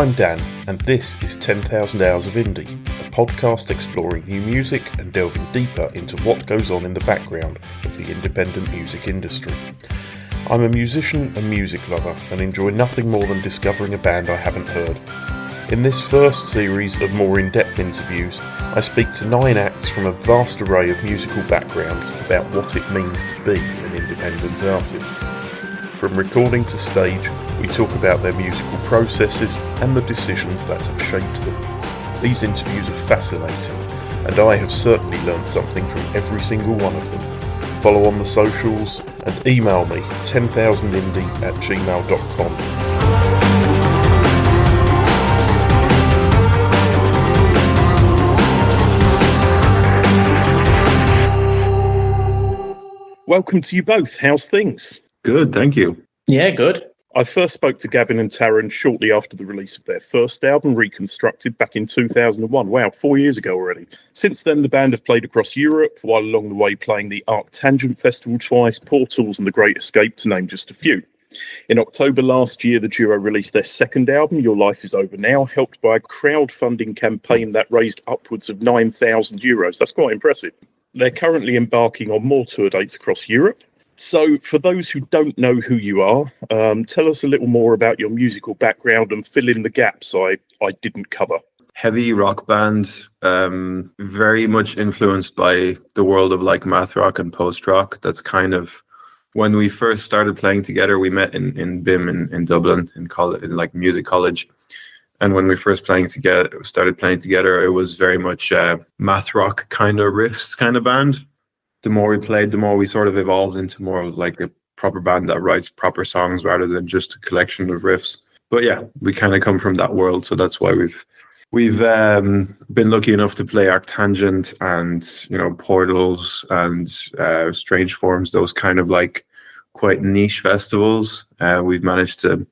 I'm Dan, and this is 10,000 Hours of Indie, a podcast exploring new music and delving deeper into what goes on in the background of the independent music industry. I'm a musician and music lover and enjoy nothing more than discovering a band I haven't heard. In this first series of more in-depth interviews, I speak to 9 acts from a vast array of musical backgrounds about what it means to be an independent artist. From recording to stage, we talk about their musical processes and the decisions that have shaped them. These interviews are fascinating, and I have certainly learned something from every single one of them. Follow on the socials and email me 10,000indie@gmail.com. Welcome to you both. How's things? Good, thank you. Yeah, good. I first spoke to Gavin and Taryn shortly after the release of their first album, Reconstructed, back in 2001. Wow, 4 years ago already. Since then, the band have played across Europe, while along the way playing the Arctangent Festival twice, Portals and The Great Escape, to name just a few. In October last year, the duo released their second album, Your Life Is Over Now, helped by a crowdfunding campaign that raised upwards of €9,000. That's quite impressive. They're currently embarking on more tour dates across Europe. So for those who don't know who you are, tell us a little more about your musical background and fill in the gaps I didn't cover. Heavy rock band, very much influenced by the world of like math rock and post rock. That's kind of when we first started playing together. We met in BIM in Dublin in college, in like music college. And when we first started playing together, it was very much math rock kind of riffs kind of band. The more we played, the more we sort of evolved into more of like a proper band that writes proper songs rather than just a collection of riffs. But yeah, we kind of come from that world, so that's why we've been lucky enough to play Arctangent and Portals and Strange Forms, those kind of like quite niche festivals. We've managed to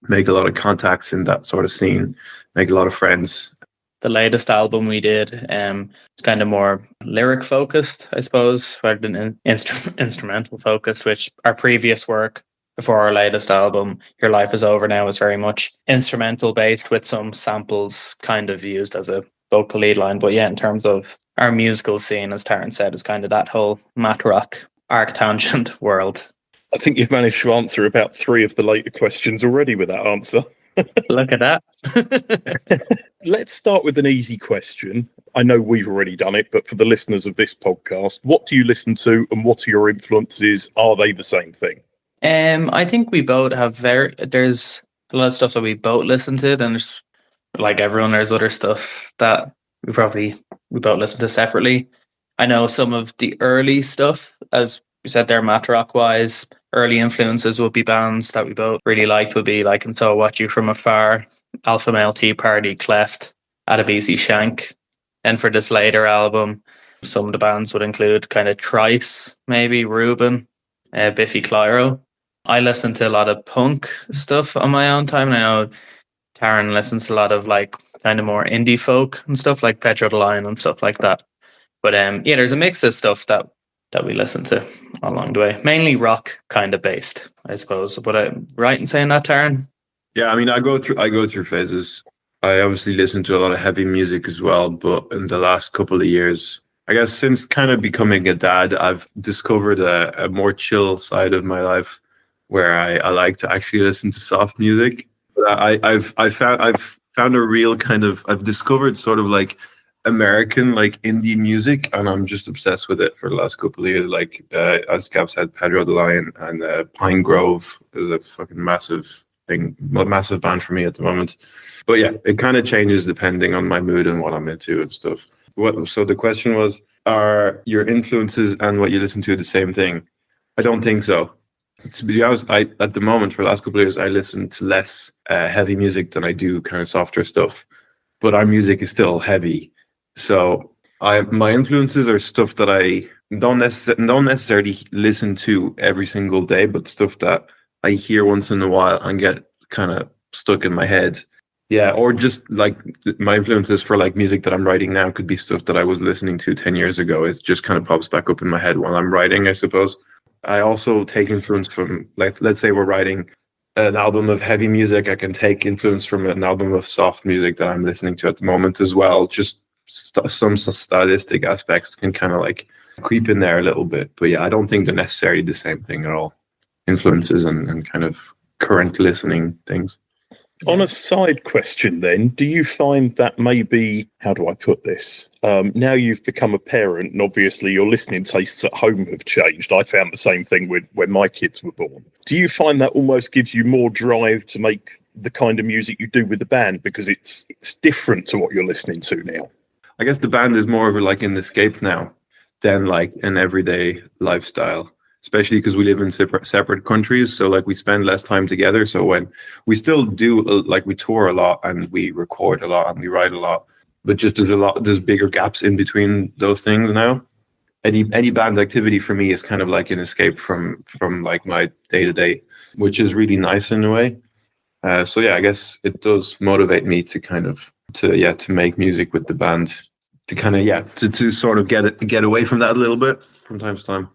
make a lot of contacts in that sort of scene, make a lot of friends. The latest album we did, it's kind of more lyric focused, I suppose, rather than instrumental focused, which our previous work before our latest album, Your Life Is Over Now, is very much instrumental based with some samples kind of used as a vocal lead line. But yeah, in terms of our musical scene, as Taryn said, is kind of that whole math rock Arctangent world. I think you've managed to answer about 3 of the later questions already with that answer. Look at that. Let's start with an easy question. I know we've already done it, but for the listeners of this podcast, what do you listen to and what are your influences? Are they the same thing? I think we both have there's a lot of stuff that we both listen to, and there's, like everyone, there's other stuff that we both listen to separately. I know some of the early stuff, as we said there, math rock wise, early influences would be bands that we both really liked, would be like And So I Watch You From Afar, Alpha Male Tea Party, Cleft, Adebisi Shank. And for this later album, some of the bands would include kind of Trice, maybe Reuben, Biffy Clyro. I listen to a lot of punk stuff on my own time. And I know Taryn listens to a lot of like kind of more indie folk and stuff like Pedro the Lion and stuff like that. But yeah, there's a mix of stuff that we listen to along the way. Mainly rock kind of based, I suppose. But I'm right in saying that, Taryn? Yeah, I mean, I go through phases. I obviously listen to a lot of heavy music as well, but in the last couple of years, I guess since kind of becoming a dad, I've discovered a more chill side of my life where I like to actually listen to soft music. But I've found a real kind of, I've discovered sort of like American like indie music, and I'm just obsessed with it for the last couple of years. Like as Gav said, Pedro the Lion and Pine Grove is a fucking massive band for me at the moment. But yeah, it kind of changes depending on my mood and what I'm into and stuff. So the question was, are your influences and what you listen to the same thing? I don't think so. To be honest, at the moment for the last couple of years, I listen to less heavy music than I do kind of softer stuff. But our music is still heavy. So my influences are stuff that I don't necessarily listen to every single day, but stuff that I hear once in a while and get kind of stuck in my head. Yeah, or just like my influences for like music that I'm writing now could be stuff that I was listening to 10 years ago. It just kind of pops back up in my head while I'm writing, I suppose. I also take influence from, like, let's say we're writing an album of heavy music, I can take influence from an album of soft music that I'm listening to at the moment as well. Just some stylistic aspects can kind of like creep in there a little bit. But yeah, I don't think they're necessarily the same thing at all. Influences and kind of current listening things. On a side question then, do you find that maybe, how do I put this? Now you've become a parent and obviously your listening tastes at home have changed. I found the same thing when my kids were born. Do you find that almost gives you more drive to make the kind of music you do with the band because it's different to what you're listening to now? I guess the band is more of like an escape now than like an everyday lifestyle. Especially because we live in separate countries, so like we spend less time together. So when we still do, like we tour a lot and we record a lot and we write a lot, but just there's bigger gaps in between those things now. Any band activity for me is kind of like an escape from like my day to day, which is really nice in a way. So yeah, I guess it does motivate me to kind of to make music with the band, to kind of to sort of get away from that a little bit from time to time.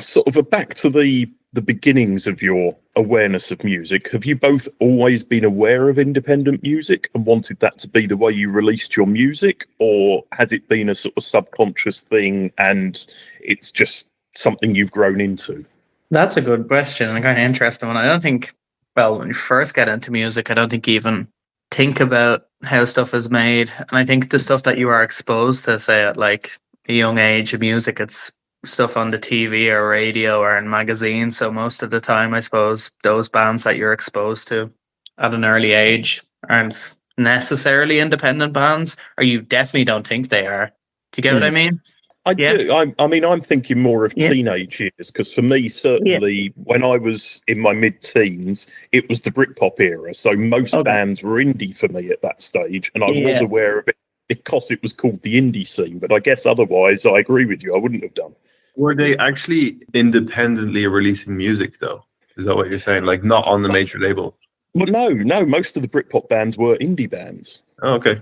Sort of back to the beginnings of your awareness of music. Have you both always been aware of independent music and wanted that to be the way you released your music, or has it been a sort of subconscious thing and it's just something you've grown into? That's a good question and a kind of interesting one. I don't think, well, when you first get into music, I don't think you even think about how stuff is made. And I think the stuff that you are exposed to, say at like a young age of music, it's stuff on the TV or radio or in magazines. So most of the time, I suppose those bands that you're exposed to at an early age aren't necessarily independent bands, or you definitely don't think they are. Do you get what I mean? I do. I mean, I'm thinking more of teenage years, because for me, certainly, when I was in my mid-teens, it was the Britpop era. So most bands were indie for me at that stage, and I was aware of it because it was called the indie scene. But I guess otherwise, I agree with you. I wouldn't have done. Were they actually independently releasing music, though? Is that what you're saying? Like, not on the major label? Well, no. Most of the Britpop bands were indie bands. Oh, okay.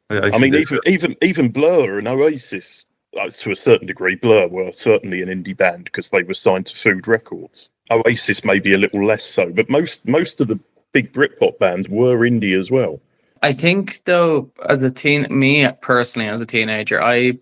I mean, even Blur and Oasis, to a certain degree, Blur were certainly an indie band because they were signed to Food Records. Oasis maybe a little less so, but most of the big Britpop bands were indie as well. I think, though, me personally, as a teenager, I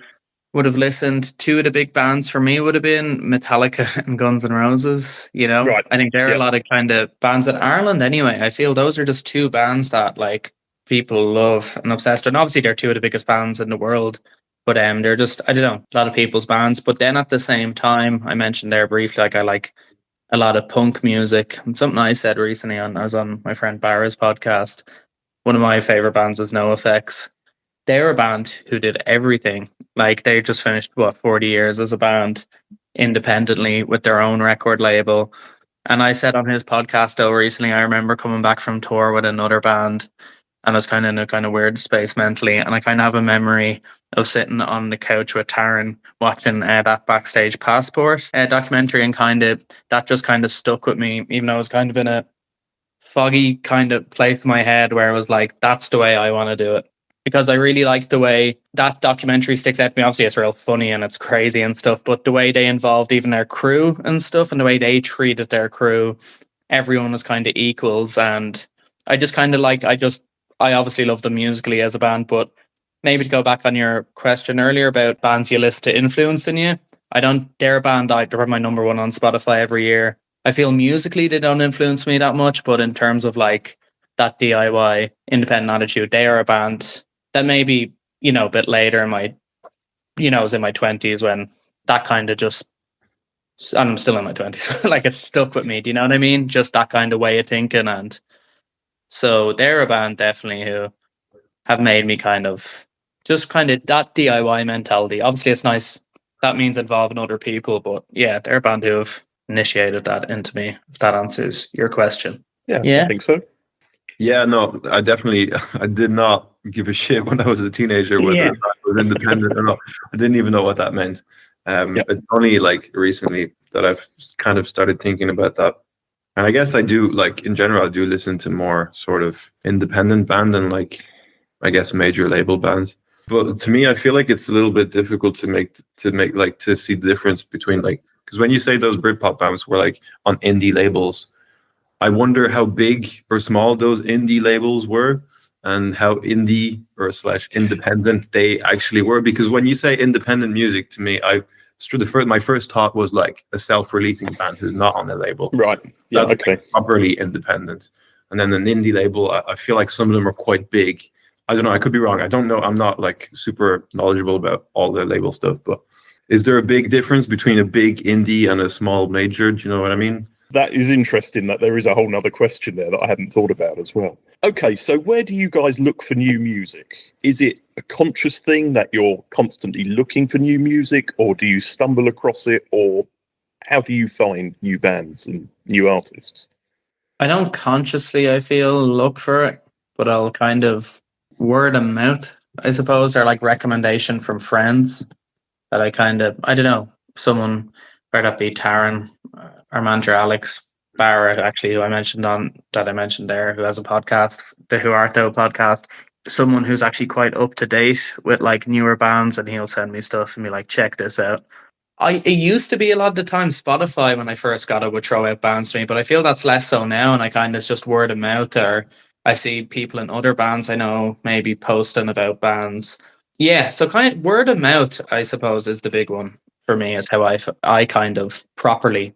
would have listened to the big bands. For me, would have been Metallica and Guns N' Roses. You know, right. I think there are a lot of kind of bands in Ireland anyway. I feel those are just two bands that like people love and obsessed with. And obviously, they're two of the biggest bands in the world. But they're just, I don't know, a lot of people's bands. But then at the same time, I mentioned there briefly, like I like a lot of punk music. And something I said recently I was on my friend Barra's podcast. One of my favorite bands is NoFX. They're a band who did everything. Like they just finished 40 years as a band independently with their own record label. And I said on his podcast though recently, I remember coming back from tour with another band and I was kind of in a kind of weird space mentally. And I kind of have a memory of sitting on the couch with Taryn watching that Backstage Passport documentary, and that just kind of stuck with me, even though I was kind of in a foggy kind of place in my head where it was like, that's the way I want to do it. Because I really like the way that documentary sticks out to me. Obviously, it's real funny and it's crazy and stuff, but the way they involved even their crew and stuff and the way they treated their crew, everyone was kind of equals. And I just kind of I obviously love them musically as a band, but maybe to go back on your question earlier about bands you listen to influencing you, they're a band, they're my number one on Spotify every year. I feel musically they don't influence me that much, but in terms of like that DIY independent attitude, they are a band that maybe, a bit later in my, I was in my 20s when that kind of just, and I'm still in my 20s, like it's stuck with me. Do you know what I mean? Just that kind of way of thinking. And so they're a band definitely who have made me kind of that DIY mentality. Obviously it's nice. That means involving other people, but yeah, they're a band who have initiated that into me, if that answers your question. Yeah. I think so. Yeah, no, I did not give a shit when I was a teenager whether I was independent or not. I didn't even know what that meant. It's only like recently that I've kind of started thinking about that. And I guess I do, like in general, I do listen to more sort of independent band than like, I guess, major label bands. But to me, I feel like it's a little bit difficult to see the difference between like, because when you say those Britpop bands were like on indie labels, I wonder how big or small those indie labels were and how indie or slash independent they actually were. Because when you say independent music to me, my first thought was like a self-releasing band who's not on a label. Right. Yeah. That's Okay. like properly independent. And then an indie label, I feel like some of them are quite big. I don't know. I could be wrong. I don't know. I'm not like super knowledgeable about all the label stuff, but is there a big difference between a big indie and a small major? Do you know what I mean? That is interesting that there is a whole nother question there that I hadn't thought about as well. Okay, so where do you guys look for new music? Is it a conscious thing that you're constantly looking for new music, or do you stumble across it, or how do you find new bands and new artists? I don't consciously, I feel, look for it, but I'll kind of word of mouth, I suppose, or like recommendation from friends that I don't know, someone, whether that be Taran, our manager Alex Barrett, actually, who I mentioned there, who has a podcast, the Who Art Thou podcast, someone who's actually quite up to date with like newer bands, and he'll send me stuff and be like, check this out. It used to be a lot of the time Spotify when I first got it would throw out bands to me, but I feel that's less so now, and I kind of just word of mouth, or I see people in other bands I know maybe posting about bands. Yeah, so kind of word of mouth, I suppose, is the big one for me, is how I kind of properly,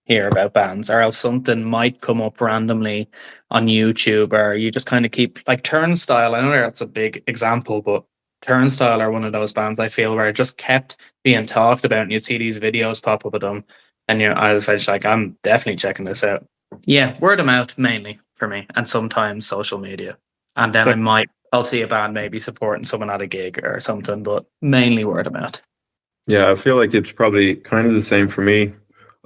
hear about bands, or else something might come up randomly on YouTube, or you just kind of keep, like Turnstile, I know that's a big example, but Turnstile are one of those bands I feel where it just kept being talked about, and you'd see these videos pop up of them, and I was just like, I'm definitely checking this out. Yeah, word of mouth mainly for me, and sometimes social media, and then I'll see a band maybe supporting someone at a gig or something, but mainly word of mouth. Yeah, I feel like it's probably kind of the same for me.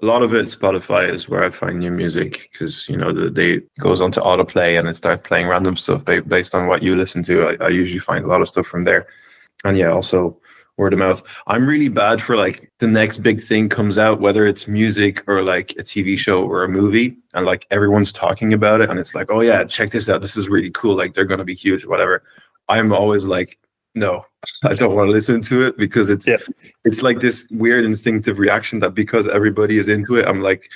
A lot of it, Spotify is where I find new music, because the day goes on to autoplay and it starts playing random stuff based on what you listen to. I usually find a lot of stuff from there, and yeah, also word of mouth. I'm really bad for like the next big thing comes out, whether it's music or like a TV show or a movie, and like everyone's talking about it, and it's like, oh yeah, check this out, this is really cool, like they're gonna be huge, whatever. I'm always like, no, I don't want to listen to it, because it's like this weird instinctive reaction that because everybody is into it, I'm like,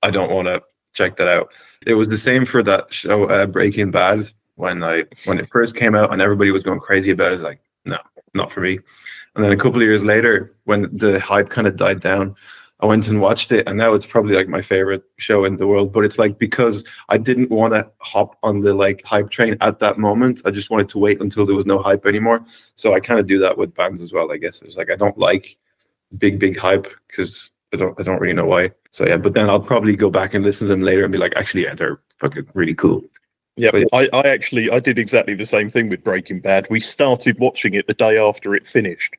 I don't want to check that out. It was the same for that show Breaking Bad when it first came out and everybody was going crazy about it. It's like, no, not for me. And then a couple of years later, when the hype kind of died down, I went and watched it, and now it's probably like my favorite show in the world. But it's like, because I didn't want to hop on the like hype train at that moment. I just wanted to wait until there was no hype anymore. So I kind of do that with bands as well, I guess. It's like, I don't like big hype because I don't really know why. So yeah, but then I'll probably go back and listen to them later and be like, actually, yeah, they're fucking really cool. Yeah, I did exactly the same thing with Breaking Bad. We started watching it the day after it finished.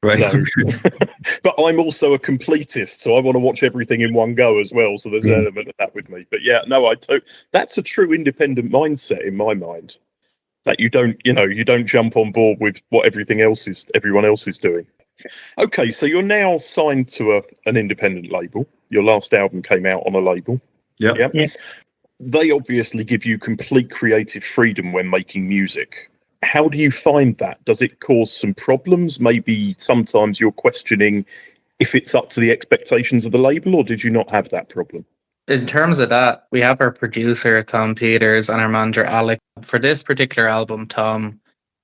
Right. So, but I'm also a completist, so I want to watch everything in one go as well. So there's an element of that with me. But yeah, no, that's a true independent mindset in my mind. That you don't jump on board with what everyone else is doing. Okay, so you're now signed to an independent label. Your last album came out on a label. Yeah. They obviously give you complete creative freedom when making music. How do you find that? Does it cause some problems? Maybe sometimes you're questioning if it's up to the expectations of the label, or did you not have that problem? In terms of that, we have our producer, Tom Peters, and our manager, Alec. For this particular album, Tom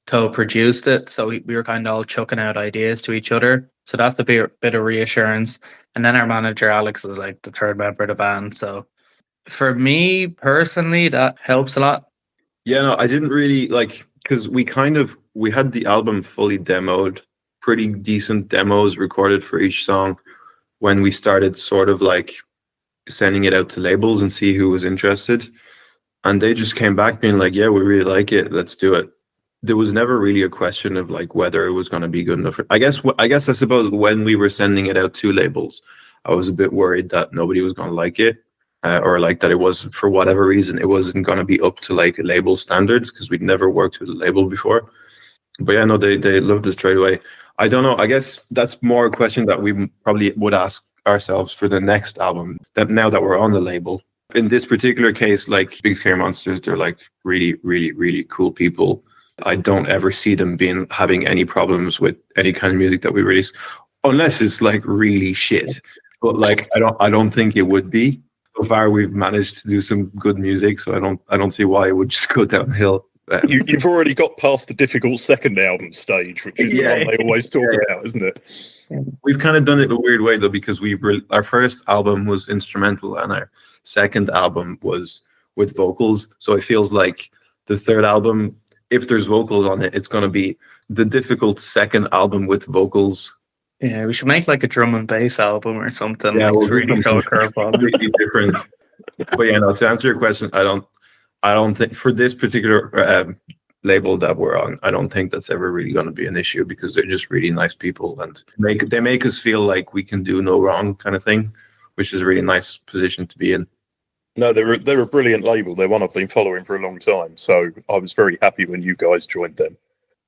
co-produced it, so we were kind of all chucking out ideas to each other. So that's a bit of reassurance. And then our manager, Alex, is like the third member of the band. So for me personally, that helps a lot. Yeah, no, I didn't really like, because we had the album fully demoed, pretty decent demos recorded for each song when we started sort of like sending it out to labels and see who was interested. And they just came back being like, yeah, we really like it, let's do it. There was never really a question of like whether it was going to be good enough. I suppose when we were sending it out to labels, I was a bit worried that nobody was going to like it. Or like that it was, for whatever reason, it wasn't going to be up to like label standards, because we'd never worked with a label before. But yeah, no, they loved it straight away. I don't know. I guess that's more a question that we probably would ask ourselves for the next album, that now that we're on the label. In this particular case, like Big Scary Monsters, they're like really, really, really cool people. I don't ever see them having any problems with any kind of music that we release, unless it's like really shit. But like, I don't think it would be. so far we've managed to do some good music, so I don't see why it would just go downhill. You've already got past the difficult second album stage, which is the one they always talk about, isn't it? We've kind of done it a weird way though, because our first album was instrumental and our second album was with vocals. So it feels like the third album, if there's vocals on it, it's going to be the difficult second album with vocals. Yeah, we should make like a drum and bass album or something. Yeah, like we'll to really throw a curveball. Completely different. But yeah, no. To answer your question, I don't think for this particular label that we're on, I don't think that's ever really going to be an issue because they're just really nice people and they make us feel like we can do no wrong kind of thing, which is a really nice position to be in. No, they're a brilliant label. They're one I've been following for a long time, so I was very happy when you guys joined them.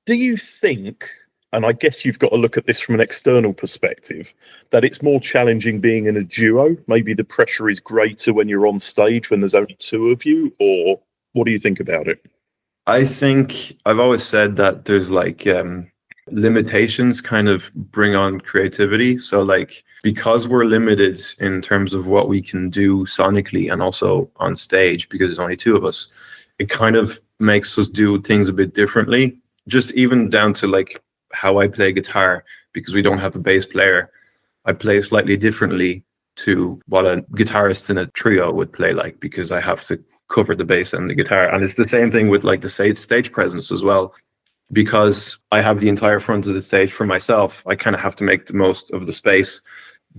Do you think, and I guess you've got to look at this from an external perspective, that it's more challenging being in a duo? Maybe the pressure is greater when you're on stage when there's only two of you, or what do you think about it? I think I've always said that there's like limitations kind of bring on creativity. So like because we're limited in terms of what we can do sonically and also on stage because there's only two of us, it kind of makes us do things a bit differently. Just even down to like how I play guitar, because we don't have a bass player. I play slightly differently to what a guitarist in a trio would play like, because I have to cover the bass and the guitar. And it's the same thing with like the stage presence as well. Because I have the entire front of the stage for myself, I kind of have to make the most of the space.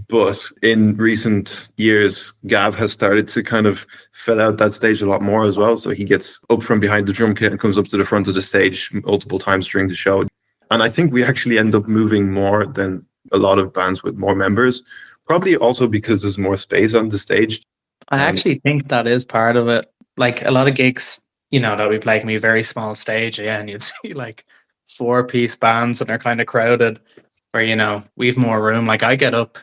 But in recent years, Gav has started to kind of fill out that stage a lot more as well. So he gets up from behind the drum kit and comes up to the front of the stage multiple times during the show. And I think we actually end up moving more than a lot of bands with more members, probably also because there's more space on the stage. I actually think that is part of it. Like a lot of gigs, you know, that we play can be a very small stage, yeah, and you'd see like 4-piece bands and they're kind of crowded where, you know, we've more room. Like I get up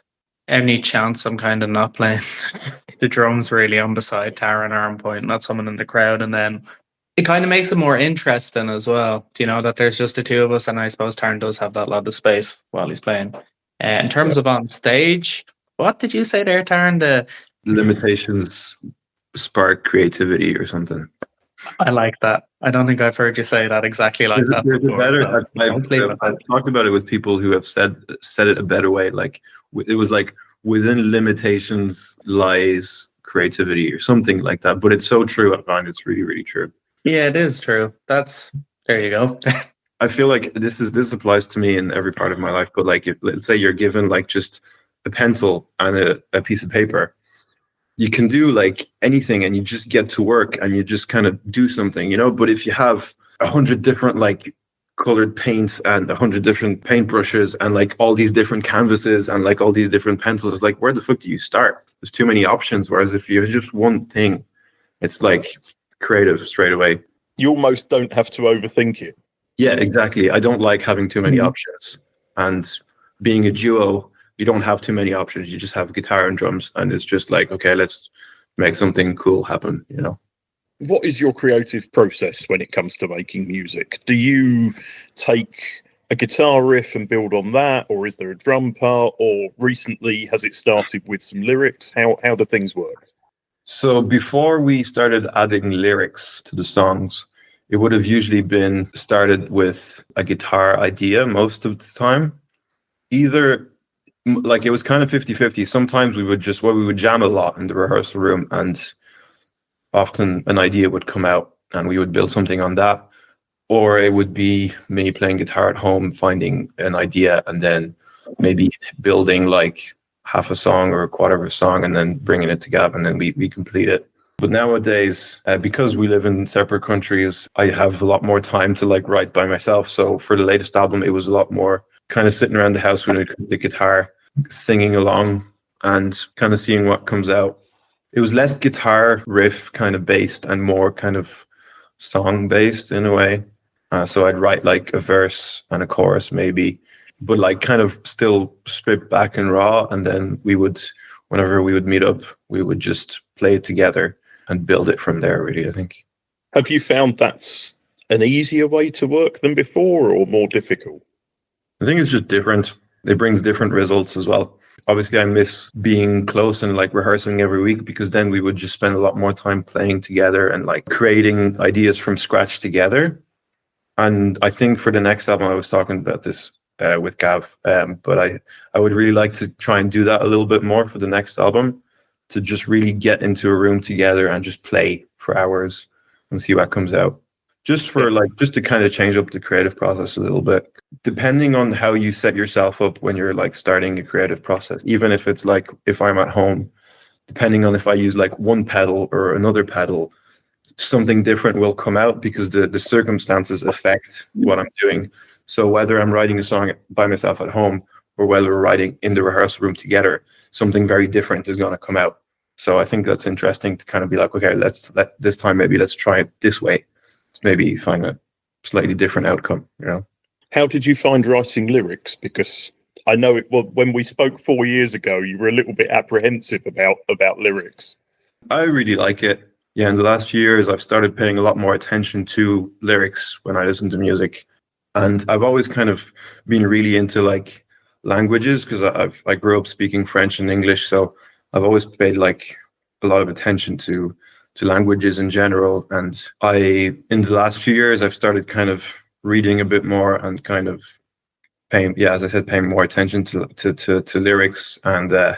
any chance I'm kind of not playing the drums really on beside Tara and Arm Point, not someone in the crowd. And then it kind of makes it more interesting as well, you know, that there's just the two of us. And I suppose Taran does have that lot of space while he's playing. In terms of on stage, what did you say there, Taran? The limitations spark creativity or something. I like that. I don't think I've heard you say that exactly like that before. I've talked about it with people who have said it a better way. Like it was like within limitations lies creativity or something like that. But it's so true. I find it's really, really true. Yeah, it is true. There you go. I feel like this applies to me in every part of my life. But like, if let's say you're given like just a pencil and a piece of paper, you can do like anything and you just get to work and you just kind of do something, you know. But if you have 100 different like colored paints and 100 different paintbrushes and like all these different canvases and like all these different pencils, like where the fuck do you start? There's too many options. Whereas if you have just one thing, it's like creative straight away. You almost don't have to overthink it. Yeah, exactly. I don't like having too many options. And being a duo, you don't have too many options. You just have guitar and drums, and it's just like, okay, let's make something cool happen, you know. What is your creative process when it comes to making music? Do you take a guitar riff and build on that, or is there a drum part, or recently has it started with some lyrics? How do things work? So before we started adding lyrics to the songs, it would have usually been started with a guitar idea most of the time. Either like it was kind of 50-50. Sometimes we would jam a lot in the rehearsal room, and often an idea would come out and we would build something on that. Or it would be me playing guitar at home, finding an idea and then maybe building like half a song or a quarter of a song and then bringing it together and then we complete it. But nowadays, because we live in separate countries, I have a lot more time to like write by myself. So for the latest album, it was a lot more kind of sitting around the house with the guitar, singing along and kind of seeing what comes out. It was less guitar riff kind of based and more kind of song based in a way. So I'd write like a verse and a chorus maybe, but like kind of still stripped back and raw. And then whenever we would meet up, we would just play it together and build it from there, really, I think. Have you found that's an easier way to work than before or more difficult? I think it's just different. It brings different results as well. obviously I miss being close and like rehearsing every week, because then we would just spend a lot more time playing together and like creating ideas from scratch together. And I think for the next album, I was talking about this with Gav, but I would really like to try and do that a little bit more for the next album, to just really get into a room together and just play for hours and see what comes out. Just for just to kind of change up the creative process a little bit, depending on how you set yourself up when you're like starting a creative process. Even if it's like, if I'm at home, depending on if I use like one pedal or another pedal, something different will come out, because the circumstances affect what I'm doing. So whether I'm writing a song by myself at home or whether we're writing in the rehearsal room together, something very different is going to come out. So I think that's interesting to kind of be like, okay, let's try it this way. Maybe find a slightly different outcome, you know. How did you find writing lyrics? Because I know when we spoke 4 years ago, you were a little bit apprehensive about lyrics. I really like it. Yeah, in the last few years, I've started paying a lot more attention to lyrics when I listen to music. And I've always kind of been really into like languages, because I grew up speaking French and English. So I've always paid like a lot of attention to languages in general. And in the last few years, I've started kind of reading a bit more and kind of paying more attention to lyrics, and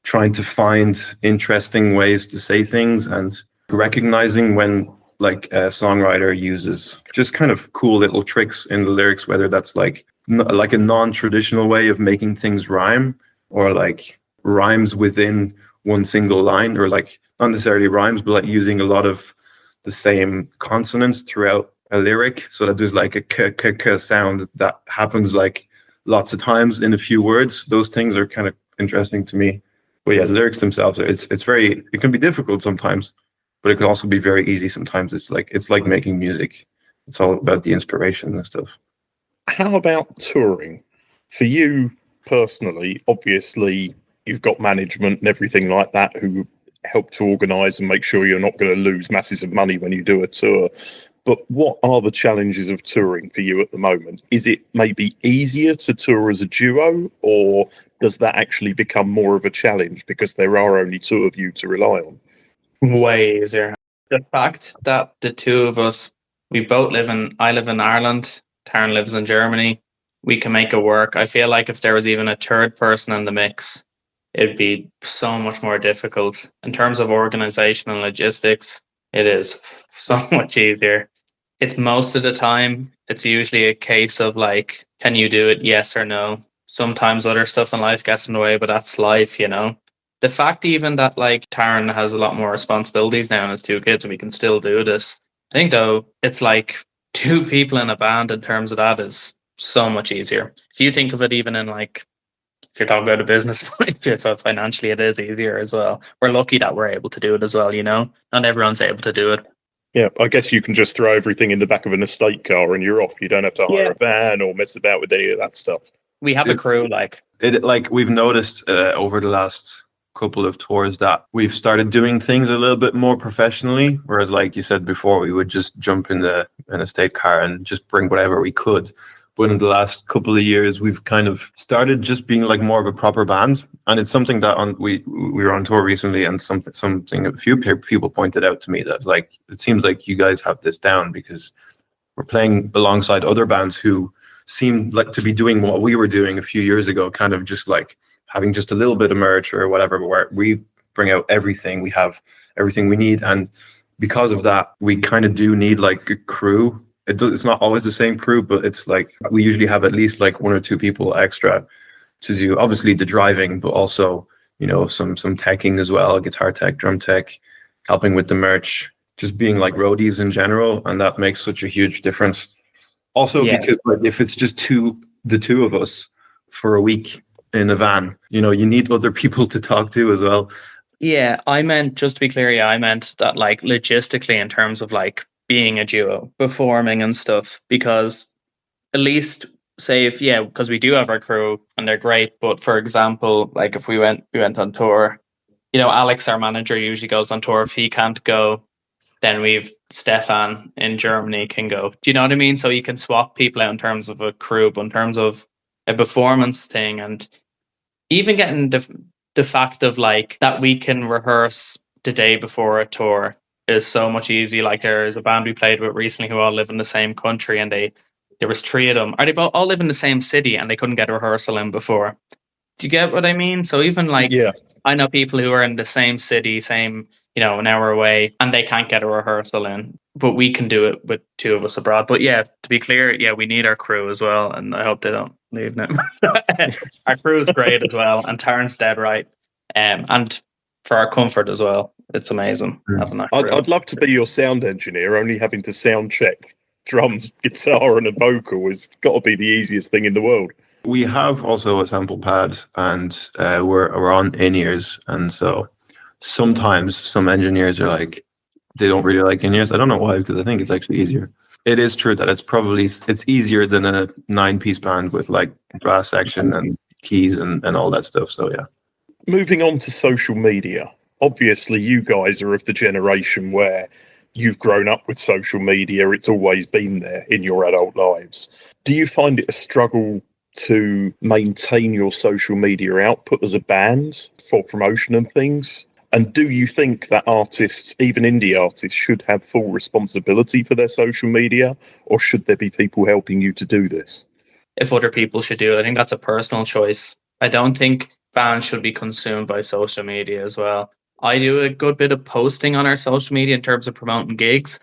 trying to find interesting ways to say things, and recognizing when like a songwriter uses just kind of cool little tricks in the lyrics, whether that's like a non-traditional way of making things rhyme, or like rhymes within one single line, or like not necessarily rhymes, but like using a lot of the same consonants throughout a lyric, so that there's like a k sound that happens like lots of times in a few words. Those things are kind of interesting to me. But yeah, the lyrics themselves, it can be difficult sometimes, but it can also be very easy sometimes. It's like making music. It's all about the inspiration and stuff. How about touring? For you personally, obviously you've got management and everything like that who help to organise and make sure you're not going to lose masses of money when you do a tour. But what are the challenges of touring for you at the moment? Is it maybe easier to tour as a duo, or does that actually become more of a challenge because there are only two of you to rely on? Way easier. The fact that the two of us, I live in Ireland, Taryn lives in Germany, we can make it work. I feel like if there was even a third person in the mix, it'd be so much more difficult. In terms of organisation and logistics, it is so much easier. It's most of the time, it's usually a case of like, can you do it? Yes or no. Sometimes other stuff in life gets in the way, but that's life, you know. The fact even that like Taryn has a lot more responsibilities now and has two kids and we can still do this. I think though, it's like two people in a band in terms of that is so much easier. If you think of it even in like, if you're talking about a business point, so financially it is easier as well. We're lucky that we're able to do it as well, you know. Not everyone's able to do it. Yeah, I guess you can just throw everything in the back of an estate car and you're off. You don't have to hire a van or mess about with any of that stuff. We have a crew we've noticed over the last couple of tours that we've started doing things a little bit more professionally, whereas like you said before, we would just jump in an estate car and just bring whatever we could. But in the last couple of years, we've kind of started just being like more of a proper band, and it's something that we were on tour recently, and something a few people pointed out to me that like, it seems like you guys have this down, because we're playing alongside other bands who seem like to be doing what we were doing a few years ago, kind of just like having just a little bit of merch or whatever, but where we bring out everything. We have everything we need, and because of that, we kind of do need like a crew. It's not always the same crew, but it's like we usually have at least like one or two people extra to do obviously the driving, but also, you know, some teching as well, guitar tech, drum tech, helping with the merch, just being like roadies in general, and that makes such a huge difference. Also, because like, if it's just the two of us for a week in a van, you know, you need other people to talk to as well. Yeah, I meant, just to be clear, I meant that like logistically in terms of like being a duo, performing and stuff, because at least say because we do have our crew and they're great, but for example, like if we went on tour, you know, Alex, our manager, usually goes on tour. If he can't go, then we've Stefan in Germany can go. Do you know what I mean? So you can swap people out in terms of a crew, but in terms of a performance thing, and even getting the fact of like that we can rehearse the day before a tour is so much easy. Like there's a band we played with recently who all live in the same country, and there was three of them, or they both all live in the same city, and they couldn't get a rehearsal in before. Do you get what I mean? So even like, Yeah. I know people who are in the same city, same, an hour away, and they can't get a rehearsal in, but we can do it with two of us abroad. But yeah, to be clear, yeah, we need our crew as well, and I hope they don't leave now. Our crew is great as well, and Taryn's dead right. And for our comfort as well, it's amazing having that crew. I'd love to be your sound engineer. Only having to sound check drums, guitar, and a vocal has got to be the easiest thing in the world. We have also a sample pad, and we're on in-ears, and so sometimes some engineers are like, they don't really like in-ears. I don't know why, because I think it's actually easier. It is true that it's easier than a 9-piece band with like brass section and keys and all that stuff. So yeah. Moving on to social media. Obviously, you guys are of the generation where you've grown up with social media. It's always been there in your adult lives. Do you find it a struggle to maintain your social media output as a band for promotion and things? And do you think that artists, even indie artists, should have full responsibility for their social media, or should there be people helping you to do this? If other people should do it, I think that's a personal choice. I don't think fans should be consumed by social media as well. I do a good bit of posting on our social media in terms of promoting gigs,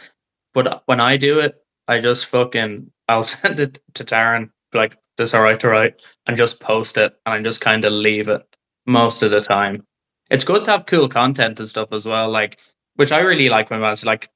but when I do it, I just I'll send it to Darren, like, this all right to write, and just post it, and I just kind of leave it most of the time. It's good to have cool content and stuff as well, like, which I really like when bands, like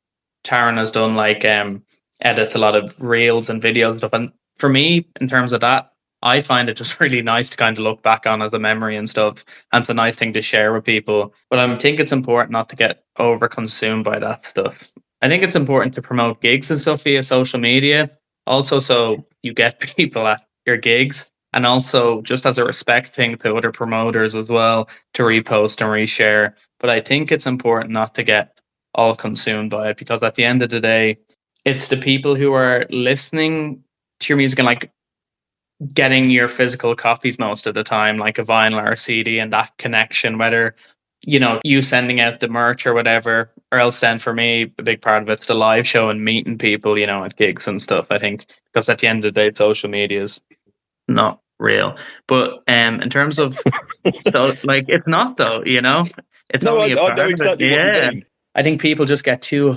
Taryn has done like edits a lot of reels and videos and stuff, and for me, in terms of that, I find it just really nice to kind of look back on as a memory and stuff, and it's a nice thing to share with people. But I think it's important not to get over consumed by that stuff. I think it's important to promote gigs and stuff via social media, also so you get people at your gigs, and also just as a respect thing to other promoters as well, to repost and reshare. But I think it's important not to get all consumed by it, because at the end of the day, it's the people who are listening to your music and like getting your physical copies most of the time, like a vinyl or a CD, and that connection, whether you sending out the merch or whatever, or else then for me, a big part of it's the live show and meeting people, at gigs and stuff, I think, because at the end of the day, social media is not real. But in terms of, so like, it's not though, it's No, only a part I know of exactly it. what Yeah. you mean. I think people just get too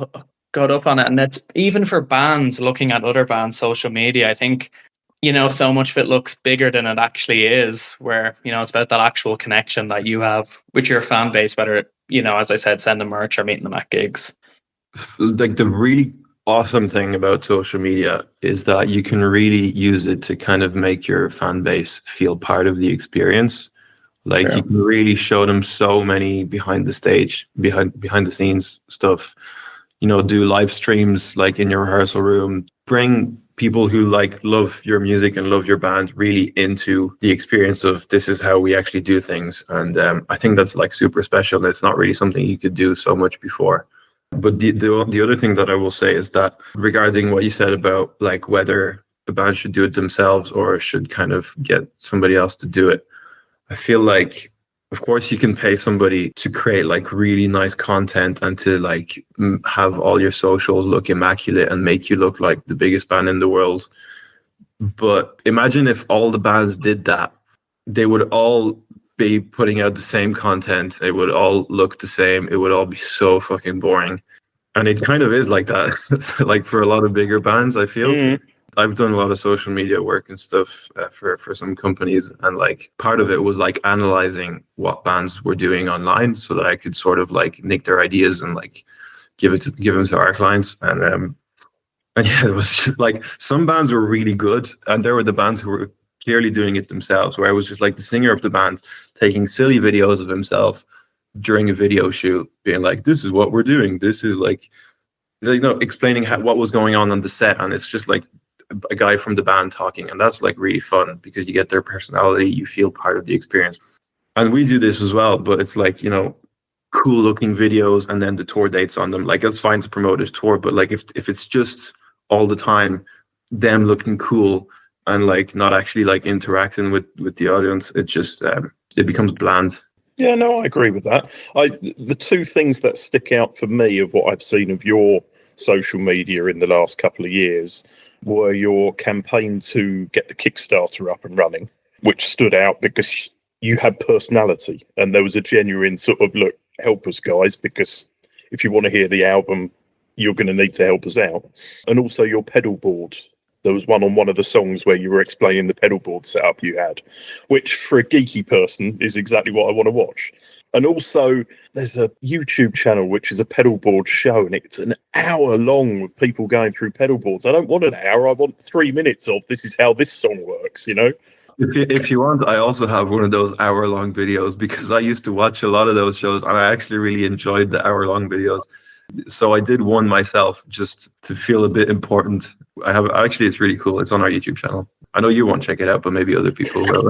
caught up on it, and that's even for bands looking at other bands' social media. I think so much of it looks bigger than it actually is, where it's about that actual connection that you have with your fan base, whether as I said, send them merch or meeting them at gigs. Like, the really awesome thing about social media is that you can really use it to kind of make your fan base feel part of the experience. Like, you can really show them so many behind the scenes stuff. Do live streams like in your rehearsal room. Bring people who like love your music and love your band really into the experience of, this is how we actually do things. And I think that's like super special. It's not really something you could do so much before. But the other thing that I will say is that, regarding what you said about like whether the band should do it themselves or should kind of get somebody else to do it, I feel like, of course, you can pay somebody to create like really nice content and to like have all your socials look immaculate and make you look like the biggest band in the world. But imagine if all the bands did that, they would all be putting out the same content. It would all look the same. It would all be so fucking boring. And it kind of is like that. Like, for a lot of bigger bands, I feel. I've done a lot of social media work and stuff for some companies, and like part of it was like analyzing what bands were doing online so that I could sort of like nick their ideas and like give them to our clients. And yeah, it was just, like, some bands were really good, and there were the bands who were clearly doing it themselves, where I was just like the singer of the band taking silly videos of himself during a video shoot, being like, "This is what we're doing. This is like," explaining what was going on the set, and it's just like a guy from the band talking, and that's like really fun because you get their personality, you feel part of the experience. And we do this as well, but it's like, cool looking videos and then the tour dates on them. Like, it's fine to promote a tour, but like if it's just all the time them looking cool and like not actually like interacting with the audience, it just It becomes bland. Yeah, no, I agree with that. The two things that stick out for me of what I've seen of your social media in the last couple of years were your campaign to get the Kickstarter up and running, which stood out because you had personality and there was a genuine sort of, look, help us guys, because if you want to hear the album, you're going to need to help us out. And also your pedal board. There was one on one of the songs where you were explaining the pedal board setup you had, which for a geeky person is exactly what I want to watch. And also there's a YouTube channel which is a pedal board show, and it's an hour long with people going through pedal boards. I don't want an hour, I want 3 minutes of this is how this song works, you know? If you want, I also have one of those hour-long videos, because I used to watch a lot of those shows and I actually really enjoyed the hour-long videos. So I did one myself just to feel a bit important. I have actually, it's really cool. It's on our YouTube channel. I know you won't check it out, but maybe other people will.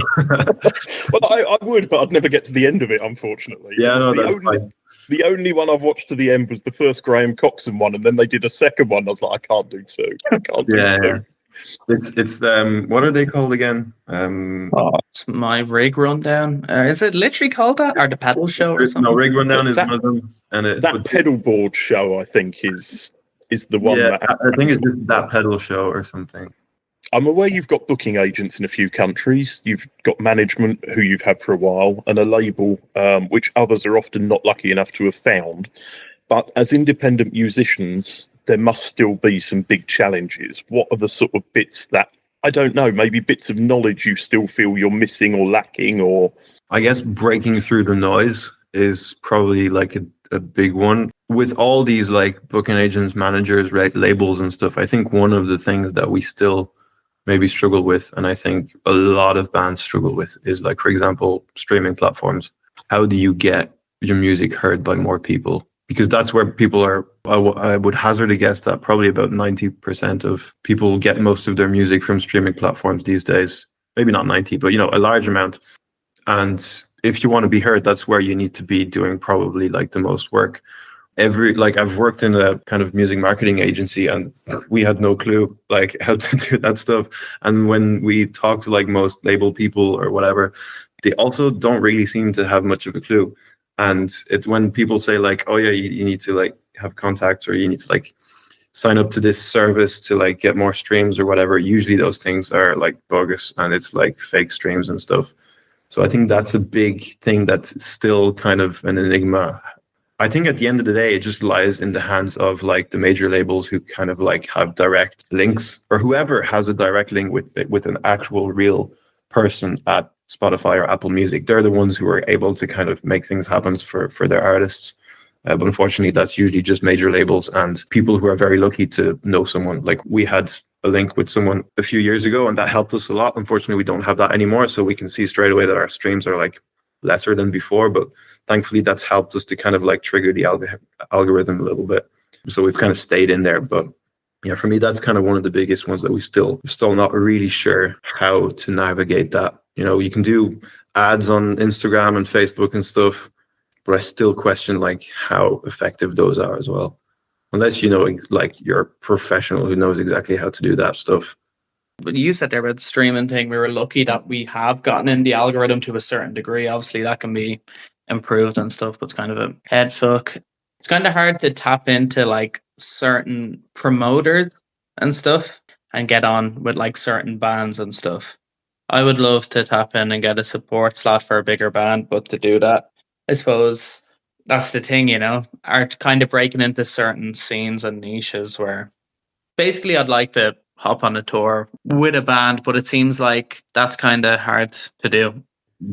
Well, I would, but I'd never get to the end of it, unfortunately. Yeah, no, that's fine. The only one I've watched to the end was the first Graham Coxon one, and then they did a second one. I was like, I can't do two. I can't do two. Yeah. It's what are they called again? It's My Rig Rundown. Is it literally called that, or the pedal show or something? No, Rig Rundown is one of them, and that pedal board show I think is the one. Yeah, I think it's just That Pedal Show or something. I'm aware you've got booking agents in a few countries. You've got management who you've had for a while, and a label which others are often not lucky enough to have found. But as independent musicians, there must still be some big challenges. What are the sort of bits that, I don't know, maybe bits of knowledge you still feel you're missing or lacking? Or I guess breaking through the noise is probably like a big one. With all these like booking agents, managers, labels and stuff, I think one of the things that we still maybe struggle with, and I think a lot of bands struggle with, is like, for example, streaming platforms. How do you get your music heard by more people? Because that's where people are. I would hazard a guess that probably about 90% of people get most of their music from streaming platforms these days. Maybe not 90, but a large amount. And if you want to be heard, that's where you need to be doing probably like the most work. I've worked in a kind of music marketing agency, and we had no clue like how to do that stuff. And when we talk to like most label people or whatever, they also don't really seem to have much of a clue. And it's when people say like, oh yeah, you need to like have contacts, or you need to like sign up to this service to like get more streams or whatever. Usually those things are like bogus, and it's like fake streams and stuff. So I think that's a big thing that's still kind of an enigma. I think at the end of the day, it just lies in the hands of like the major labels who kind of like have direct links, or whoever has a direct link with an actual real person at Spotify or Apple Music. They're the ones who are able to kind of make things happen for their artists. But unfortunately, that's usually just major labels and people who are very lucky to know someone. Like we had a link with someone a few years ago, and that helped us a lot. Unfortunately, we don't have that anymore. So we can see straight away that our streams are like lesser than before. But thankfully, that's helped us to kind of like trigger the algorithm a little bit. So we've kind of stayed in there. But yeah, for me, that's kind of one of the biggest ones that we're still not really sure how to navigate that. You can do ads on Instagram and Facebook and stuff, but I still question like how effective those are as well. Unless like you're a professional who knows exactly how to do that stuff. But you said there about the streaming thing, we were lucky that we have gotten in the algorithm to a certain degree. Obviously, that can be improved and stuff, but it's kind of a head fuck. It's kind of hard to tap into like certain promoters and stuff and get on with like certain bands and stuff. I would love to tap in and get a support slot for a bigger band, but to do that, I suppose that's the thing, are kind of breaking into certain scenes and niches where basically I'd like to hop on a tour with a band, but it seems like that's kind of hard to do.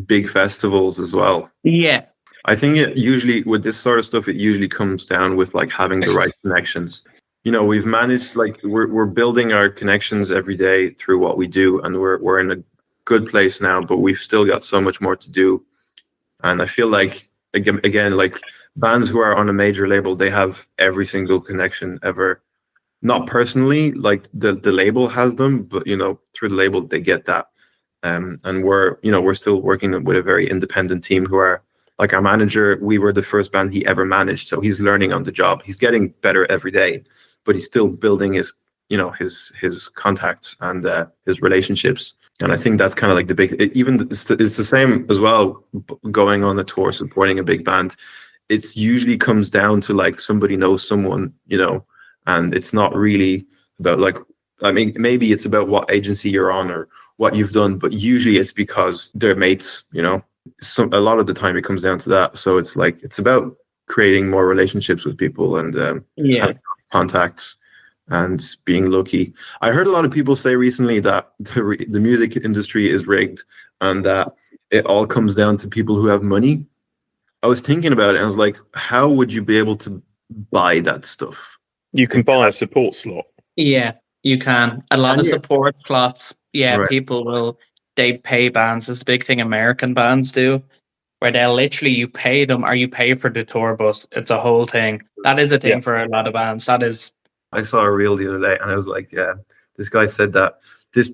Big festivals as well. Yeah. I think it usually, with this sort of stuff, it usually comes down with like having the right connections. We've managed, like we're building our connections every day through what we do, and we're in a good place now, but we've still got so much more to do. And I feel like again like bands who are on a major label, they have every single connection ever, not personally, like the label has them, but through the label they get that. And we're still working with a very independent team who are like our manager. We were the first band he ever managed, so he's learning on the job. He's getting better every day, but he's still building his his contacts and his relationships. And I think that's kind of like the big, it's the same as well, going on a tour, supporting a big band. It's usually comes down to like somebody knows someone, and it's not really about like, I mean, maybe it's about what agency you're on or what you've done, but usually it's because they're mates, So a lot of the time it comes down to that. So it's like, it's about creating more relationships with people and having contacts and being lucky. I heard a lot of people say recently that the music industry is rigged and that it all comes down to people who have money. I was thinking about it and I was like, how would you be able to buy that stuff? You can buy a support slot. Yeah, you can. A lot of support slots. Yeah, Right. people they pay bands. It's a big thing American bands do, where they'll literally, you pay them or you pay for the tour bus. It's a whole thing. That is a thing for a lot of bands. That is. I saw a reel the other day and I was like, yeah, this guy said that this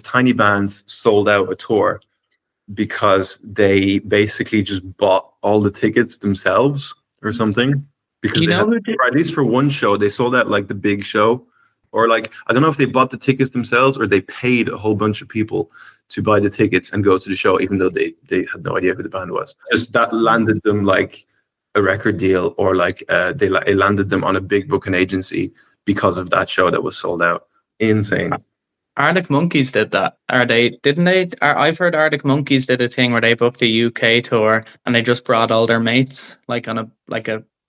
tiny bands sold out a tour because they basically just bought all the tickets themselves or something. Because or at least for one show, they sold out like the big show. Or like, I don't know if they bought the tickets themselves or they paid a whole bunch of people to buy the tickets and go to the show, even though they had no idea who the band was. Just that landed them like a record deal, or like it landed them on a big booking agency because of that show that was sold out. Insane. Arctic Monkeys did that. Didn't they? I've heard Arctic Monkeys did a thing where they booked the UK tour and they just brought all their mates like on a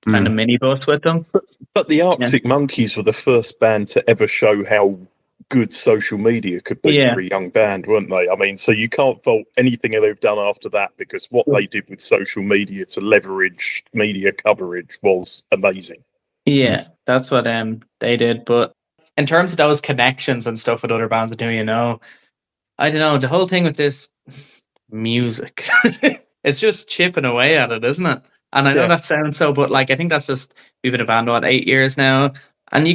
kind of minibus with them. But the Arctic Monkeys were the first band to ever show how good social media could be for a young band, weren't they? I mean, so you can't fault anything they've done after that, because what they did with social media to leverage media coverage was amazing. Yeah, that's what they did. But in terms of those connections and stuff with other bands, I don't know, the whole thing with this music, it's just chipping away at it, isn't it? And I know that sounds so, but like, I think that's just, we've been a band, 8 years now? And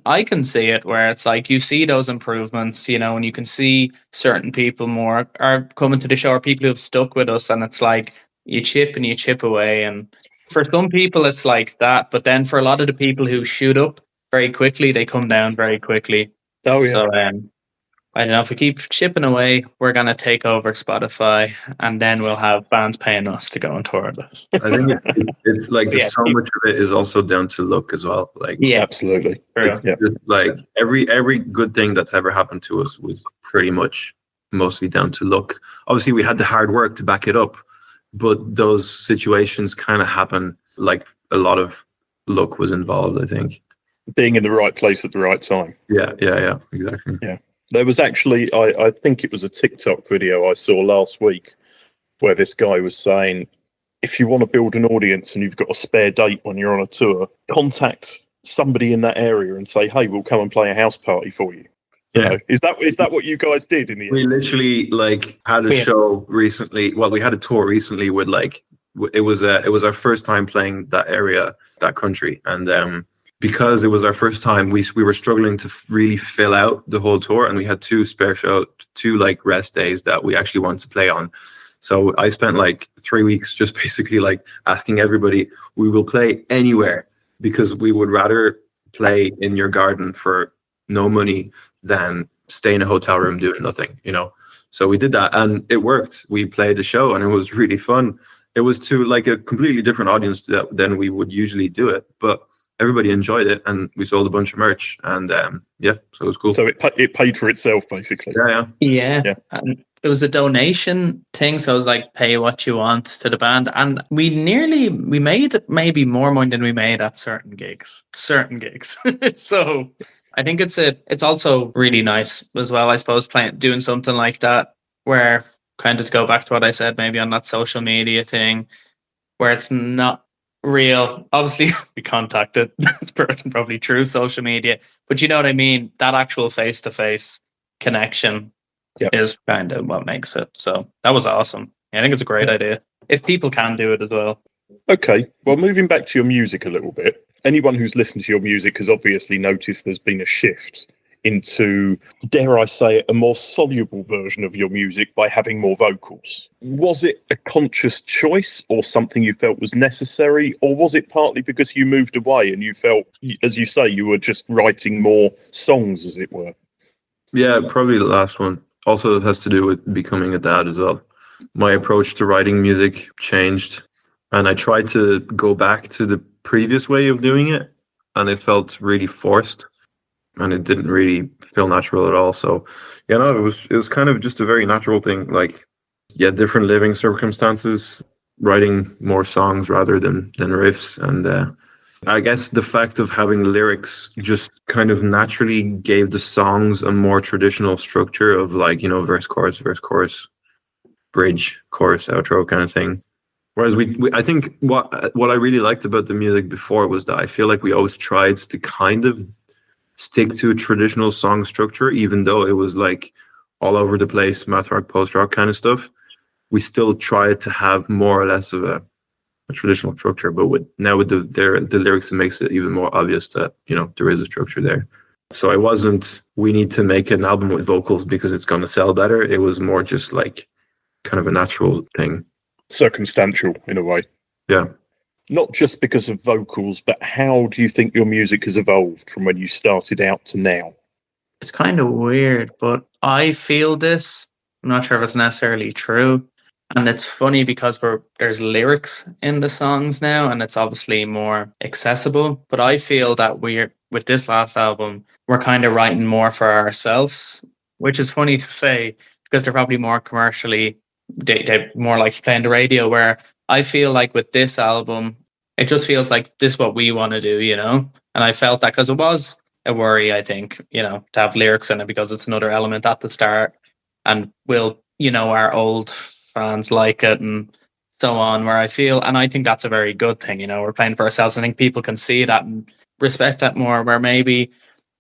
I can see it where it's like, you see those improvements, and you can see certain people more are coming to the show, or people who have stuck with us, and it's like, you chip and you chip away. And for some people, it's like that. But then for a lot of the people who shoot up very quickly, they come down very quickly. Oh, yeah. So, I don't know, if we keep chipping away, we're going to take over Spotify, and then we'll have bands paying us to go on tour with us. I think it's like so much of it is also down to luck as well. Like, absolutely. It's just like every good thing that's ever happened to us was pretty much mostly down to luck. Obviously, we had the hard work to back it up, but those situations kind of happen. Like, a lot of luck was involved, I think. Being in the right place at the right time. Yeah, exactly. Yeah. There was actually, I think it was a TikTok video I saw last week where this guy was saying, if you want to build an audience and you've got a spare date when you're on a tour, contact somebody in that area and say, hey, we'll come and play a house party for you. Yeah. Is that what you guys did in the end? We literally had a show recently. Well, we had a tour recently with it was our first time playing that area, that country. And because it was our first time, we were struggling to really fill out the whole tour, and we had two rest days that we actually wanted to play on. So I spent 3 weeks just basically asking everybody, we will play anywhere, because we would rather play in your garden for no money than stay in a hotel room doing nothing, So we did that, and it worked. We played the show, and it was really fun. It was to a completely different audience than we would usually do it, but everybody enjoyed it, and we sold a bunch of merch, and so it was cool. So it paid for itself, basically. Yeah. And it was a donation thing, so it was pay what you want to the band, and we made maybe more money than we made at certain gigs. So I think it's also really nice as well, I suppose, doing something like that, where, kind of to go back to what I said, maybe on that social media thing, where it's not real. Obviously, we contacted this person probably through social media, but you know what I mean? That actual face-to-face connection is kind of what makes it. So that was awesome. I think it's a great idea, if people can do it as well. Okay, well, moving back to your music a little bit, anyone who's listened to your music has obviously noticed there's been a shift into, dare I say it, a more soluble version of your music by having more vocals. Was it a conscious choice, or something you felt was necessary, or was it partly because you moved away and you felt, as you say, you were just writing more songs, as it were? Yeah, probably the last one. Also, it has to do with becoming a dad as well. My approach to writing music changed, and I tried to go back to the previous way of doing it, and it felt really forced, and it didn't really feel natural at all. So, it was kind of just a very natural thing. Like, yeah, different living circumstances, writing more songs rather than riffs, and I guess the fact of having lyrics just kind of naturally gave the songs a more traditional structure of like, verse, chorus, bridge, chorus, outro kind of thing. Whereas I think what I really liked about the music before was that I feel like we always tried to kind of stick to a traditional song structure, even though it was like all over the place, math rock, post rock kind of stuff. We still tried to have more or less of a traditional structure, but with the lyrics, it makes it even more obvious that there is a structure there. So I wasn't, we need to make an album with vocals because it's going to sell better. It was more just like kind of a natural thing, circumstantial in a way. Yeah. Not just because of vocals, but how do you think your music has evolved from when you started out to now? It's kind of weird, but I feel this. I'm not sure if it's necessarily true. And it's funny because there's lyrics in the songs now, and it's obviously more accessible. But I feel that with this last album, we're kind of writing more for ourselves, which is funny to say because they're probably more commercially, they're more like playing the radio. Where I feel like with this album, it just feels like this is what we want to do, And I felt that because it was a worry, I think, to have lyrics in it because it's another element at the start, and our old fans like it and so on, where I feel, and I think that's a very good thing, we're playing for ourselves. I think people can see that and respect that more, where maybe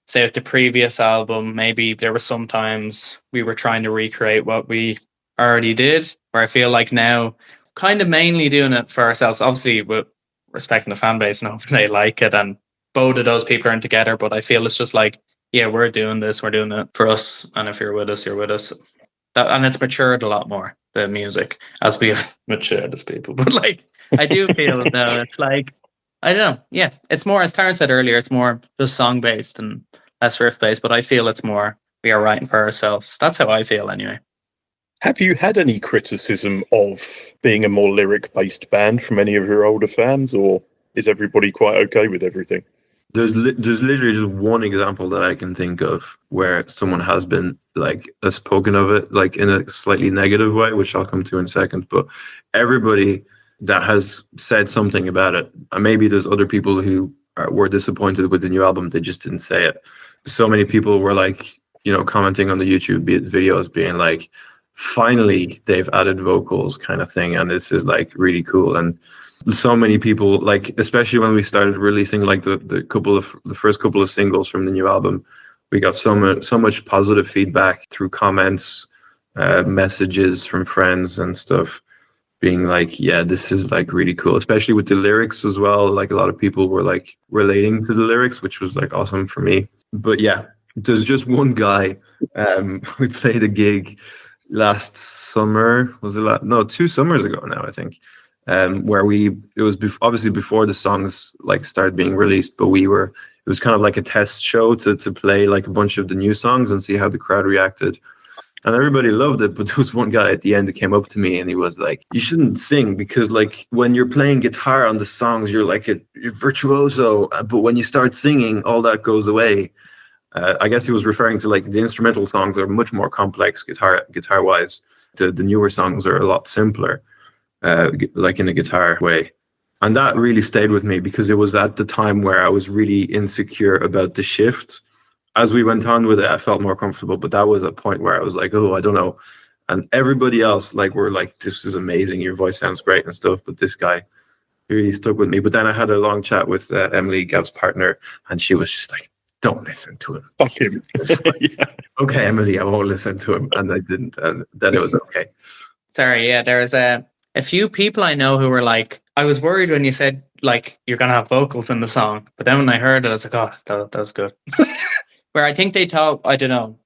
say with the previous album, maybe there was sometimes we were trying to recreate what we already did, where I feel like now kind of mainly doing it for ourselves, obviously with respecting the fan base and hoping they like it, and both of those people aren't together, but I feel it's just like, yeah, we're doing it for us, and if you're with us, you're with us. And it's matured a lot more, the music, as we have matured as people. But like, I do feel though, it's like, I don't know. Yeah, it's more, as Taryn said earlier, it's more just song based and less riff based. But I feel it's more we are writing for ourselves. That's how I feel anyway. Have you had any criticism of being a more lyric based band from any of your older fans, or is everybody quite okay with everything? There's literally just one example that I can think of where someone has been like spoken of it like in a slightly negative way, which I'll come to in a second. But everybody that has said something about it, and maybe there's other people who were disappointed with the new album, they just didn't say it. So many people were like, commenting on the YouTube videos, being like, finally they've added vocals kind of thing, and this is like really cool. And so many people, like, especially when we started releasing like the first couple of singles from the new album, we got so much positive feedback through comments, messages from friends and stuff, being like, yeah, this is like really cool, especially with the lyrics as well. Like a lot of people were like relating to the lyrics, which was like awesome for me. But yeah, there's just one guy. We played a gig last summer. Was it 2 summers ago now, I think. Where it was obviously before the songs like started being released, but it was kind of like a test show to play like a bunch of the new songs and see how the crowd reacted. And everybody loved it, but there was one guy at the end that came up to me and he was like, you shouldn't sing because like when you're playing guitar on the songs, you're like you're virtuoso, but when you start singing, all that goes away. I guess he was referring to like the instrumental songs are much more complex guitar wise. The newer songs are a lot simpler. Like in a guitar way. And that really stayed with me because it was at the time where I was really insecure about the shift. As we went on with it, I felt more comfortable, but that was a point where I was like, oh, I don't know. And everybody else were like, this is amazing, your voice sounds great and stuff, but this guy really stuck with me. But then I had a long chat with Emily, Gav's partner, and she was just like, don't listen to him. Fuck him. Yeah. Okay, Emily, I won't listen to him. And I didn't, and then it was okay. Sorry, yeah, there was a few people I know who were like, I was worried when you said like you're gonna have vocals in the song, but then when I heard it, I was like, oh, that was good. Where I think they thought, I don't know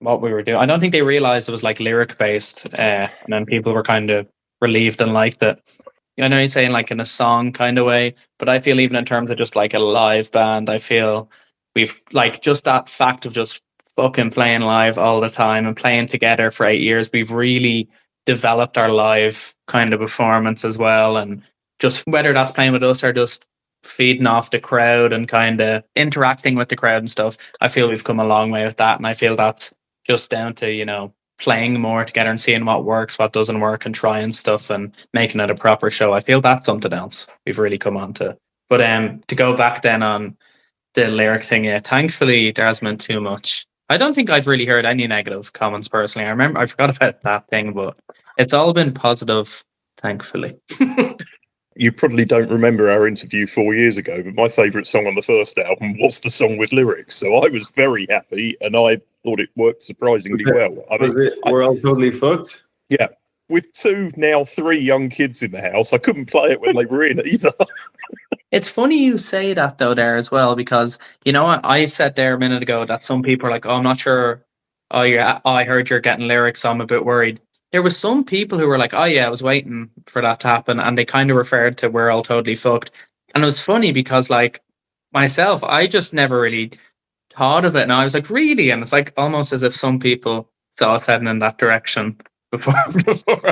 what we were doing. I don't think they realized it was like lyric based, and then people were kind of relieved and liked it. I know you're saying like in a song kind of way, but I feel even in terms of just like a live band, I feel we've like just that fact of just fucking playing live all the time and playing together for 8 years, we've really developed our live kind of performance as well. And just whether that's playing with us or just feeding off the crowd and kind of interacting with the crowd and stuff, I feel we've come a long way with that. And I feel that's just down to, playing more together and seeing what works, what doesn't work, and trying stuff and making it a proper show. I feel that's something else we've really come on to. But to go back then on the lyric thing, yeah, thankfully there hasn't been too much. I don't think I've really heard any negative comments personally. I forgot about that thing, but it's all been positive, thankfully. You probably don't remember our interview 4 years ago, but my favourite song on the first album was the song with lyrics. So I was very happy, and I thought it worked surprisingly well. We're all totally fucked? Yeah. With 2, now 3 young kids in the house, I couldn't play it when they were in either. It's funny you say that, though, there as well, because, I said there a minute ago that some people are like, oh, I'm not sure. Oh, yeah, I heard you're getting lyrics, so I'm a bit worried. There were some people who were like, oh yeah, I was waiting for that to happen. And they kind of referred to We're All Totally Fucked. And it was funny because like myself, I just never really thought of it. And I was like, really? And it's like almost as if some people saw it heading in that direction before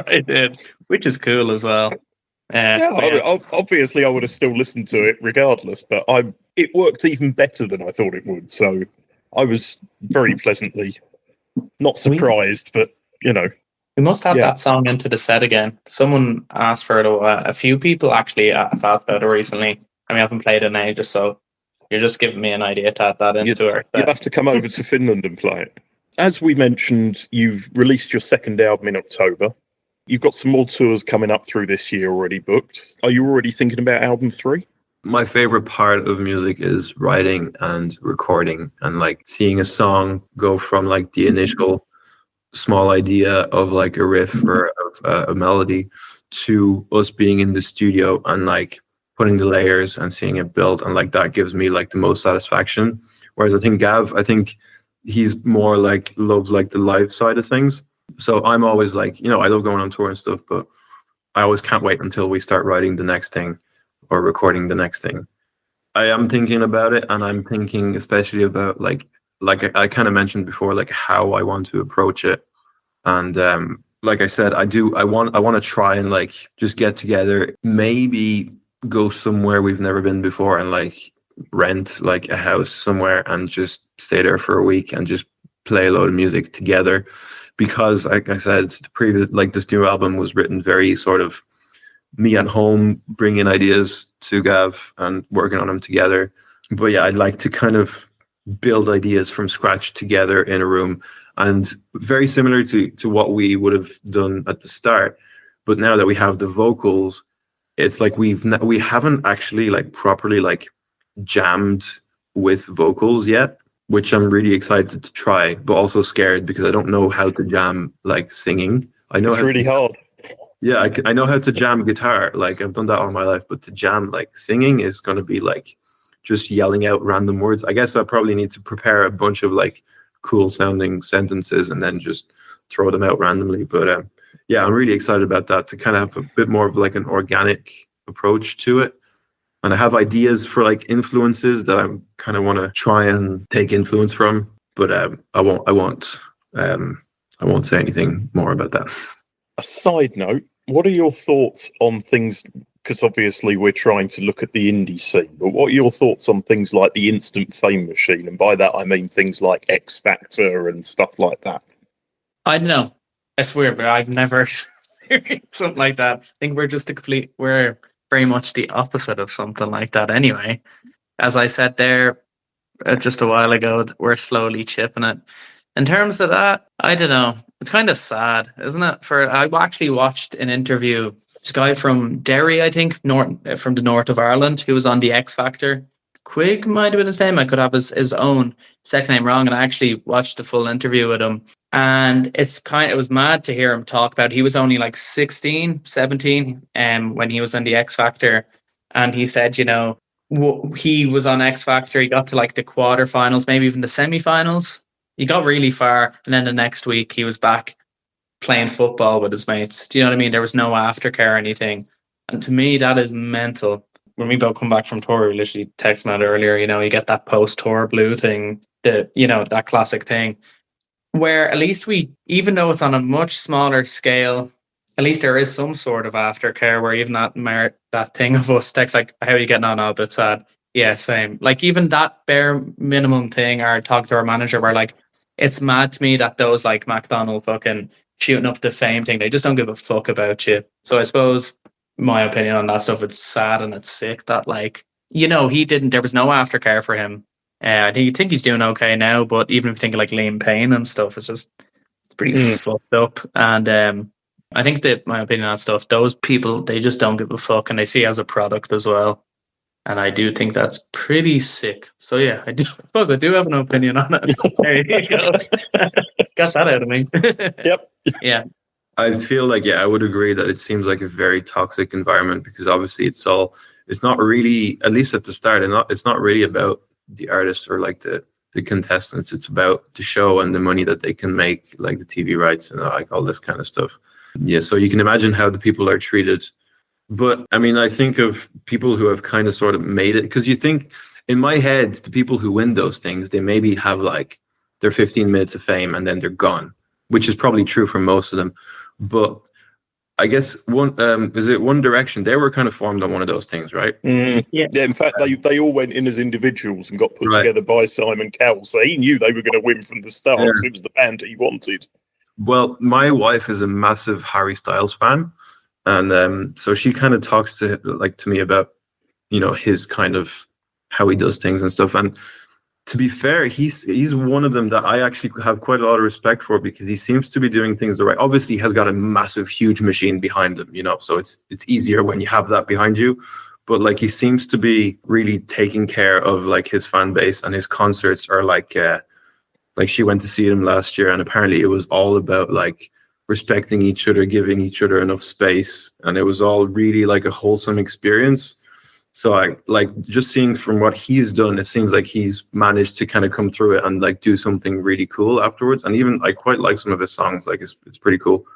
I did, which is cool as well. Obviously I would have still listened to it regardless, but it worked even better than I thought it would. So I was very pleasantly not surprised, but we must have that song into the set again. Someone asked for it a few people actually have asked about it recently, and we haven't played it in ages, so you're just giving me an idea to add that into it. You'll have to come over to Finland and play it. As we mentioned, you've released your second album in October. You've got some more tours coming up through this year already booked. Are you already thinking about album 3? My favorite part of music is writing and recording, and like seeing a song go from like the initial small idea of like a riff or a melody to us being in the studio and like putting the layers and seeing it build, and like that gives me like the most satisfaction. Whereas I think Gav, he's more like loves like the live side of things. So I'm always like, I love going on tour and stuff, but I always can't wait until we start writing the next thing or recording the next thing. I am thinking about it, and I'm thinking especially about like I kind of mentioned before, like how I want to approach it. And like I said, I want to try and like just get together, maybe go somewhere we've never been before and like rent like a house somewhere and just stay there for a week and just play a load of music together. Because like I said, this new album was written very sort of me at home, bringing ideas to Gav and working on them together. But yeah, I'd like to kind of build ideas from scratch together in a room, and very similar to what we would have done at the start. But now that we have the vocals, it's like we haven't actually like properly like jammed with vocals yet, which I'm really excited to try, but also scared because I don't know how to jam like singing. I know it's really hard. Yeah, I know how to jam guitar. Like I've done that all my life, but to jam like singing is going to be like just yelling out random words. I guess I probably need to prepare a bunch of like cool sounding sentences and then just throw them out randomly. But yeah, I'm really excited about that, to kind of have a bit more of like an organic approach to it. And I have ideas for like influences that I kind of want to try and take influence from, but I won't say anything more about that. A side note, what are your thoughts on things, because obviously we're trying to look at the indie scene, but what are your thoughts on things like the instant fame machine? And by that I mean things like X Factor and stuff like that. I don't know. It's weird, but I've never experienced something like that. I think we're very much the opposite of something like that anyway. As I said there just a while ago, we're slowly chipping it. In terms of that, I don't know. It's kind of sad, isn't it? I actually watched an interview. This guy from Derry, I think, from the north of Ireland, who was on the X Factor. Quig might have been his name. I could have his own second name wrong. And I actually watched the full interview with him. And it was mad to hear him talk about, he was only like 16, 17 when he was on the X Factor. And he said, he was on X Factor. He got to like the quarterfinals, maybe even the semifinals. He got really far. And then the next week he was back playing football with his mates. Do you know what I mean? There was no aftercare or anything. And to me, that is mental. When we both come back from tour, we literally texted Matt earlier, you get that post-tour blue thing. that classic thing where at least even though it's on a much smaller scale, at least there is some sort of aftercare where even that thing of us text like, how are you getting on? Oh, a bit sad. Yeah, same. Like even that bare minimum thing, or talk to our manager where like, it's mad to me that those like McDonald fucking shooting up the fame thing, they just don't give a fuck about you. So I suppose my opinion on that stuff, it's sad and it's sick that like, there was no aftercare for him. I think he's doing okay now, but even if you think of like Liam Payne and stuff, it's pretty fucked up. And I think that my opinion on stuff, those people, they just don't give a fuck and they see it as a product as well. And I do think that's pretty sick. So yeah, I suppose I do have an opinion on it. There you go. Got that out of me. Yep. Yeah. I feel like, I would agree that it seems like a very toxic environment because obviously it's not really, at least at the start, and it's not really about the artists or like the contestants. It's about the show and the money that they can make, like the TV rights and like all this kind of stuff. Yeah, so you can imagine how the people are treated. But I mean, I think of people who have kind of sort of made it, because you think in my head, the people who win those things, they maybe have like their 15 minutes of fame and then they're gone, which is probably true for most of them. But I guess One Direction, they were kind of formed on one of those things, right? Yeah. In fact, they all went in as individuals and got put together by Simon Cowell. So he knew they were going to win from the start because it was the band he wanted. Well, my wife is a massive Harry Styles fan. And so she kind of talks to me about, his kind of how he does things and stuff. And to be fair, he's one of them that I actually have quite a lot of respect for because he seems to be doing things the right. Obviously, he has got a massive, huge machine behind him, so it's easier when you have that behind you. But like he seems to be really taking care of like his fan base, and his concerts are like she went to see him last year, and apparently it was all about like respecting each other, giving each other enough space, and it was all really like a wholesome experience. So I like just seeing from what he's done, it seems like he's managed to kind of come through it and like do something really cool afterwards. And even I quite like some of his songs, like it's pretty cool.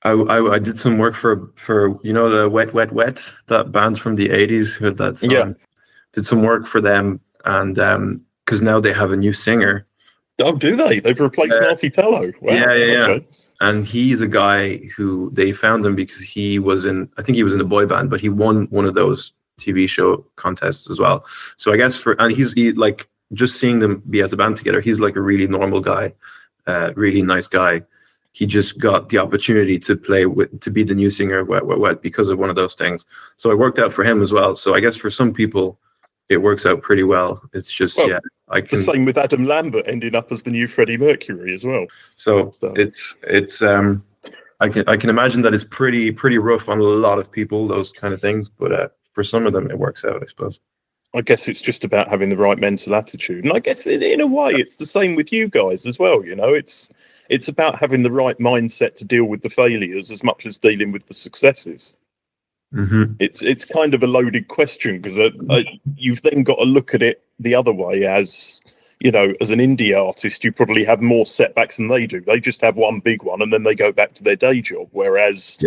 I did some work for the Wet Wet Wet, that band from the 80s who had that song. Yeah. Did some work for them, and because now they have a new singer. Oh, do they? They've replaced Marty Pello. Wow. Yeah. Okay. And he's a guy who they found him because he was in a boy band, but he won one of those TV show contests as well. So I guess he's like just seeing them be as a band together, he's like a really normal guy, really nice guy. He just got the opportunity to be the new singer of Wet Wet Wet because of one of those things. So it worked out for him as well. So I guess for some people it works out pretty well. It's just the same with Adam Lambert ending up as the new Freddie Mercury as well. So it's I can imagine that it's pretty rough on a lot of people, those kind of things, but for some of them it works out, I suppose. I guess it's just about having the right mental attitude, and I guess in a way it's the same with you guys as well. It's about having the right mindset to deal with the failures as much as dealing with the successes. Mm-hmm. It's kind of a loaded question because you've then got to look at it the other way. As as an indie artist, you probably have more setbacks than they do. They just have one big one and then they go back to their day job. Whereas,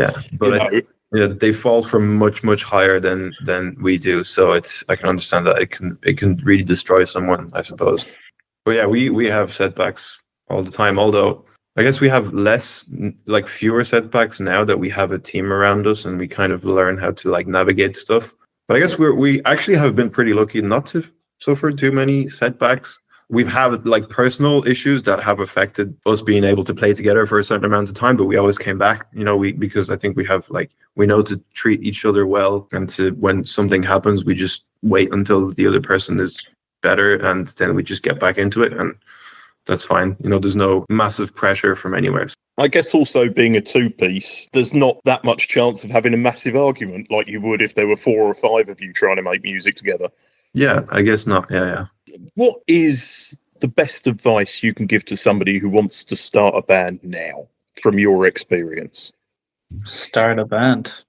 they fall from much, much higher than we do. So I can understand that it can really destroy someone, I suppose. But yeah, we have setbacks all the time. Although I guess we have fewer setbacks now that we have a team around us and we kind of learn how to navigate stuff. But I guess we actually have been pretty lucky not to suffer too many setbacks. We've had personal issues that have affected us being able to play together for a certain amount of time, but we always came back, because I think we have we know to treat each other well, and when something happens, we just wait until the other person is better and then we just get back into it, and that's fine. There's no massive pressure from anywhere. I guess also being a two-piece, there's not that much chance of having a massive argument like you would if there were 4 or 5 of you trying to make music together. Yeah, I guess not. Yeah. What is the best advice you can give to somebody who wants to start a band now, from your experience? Start a band.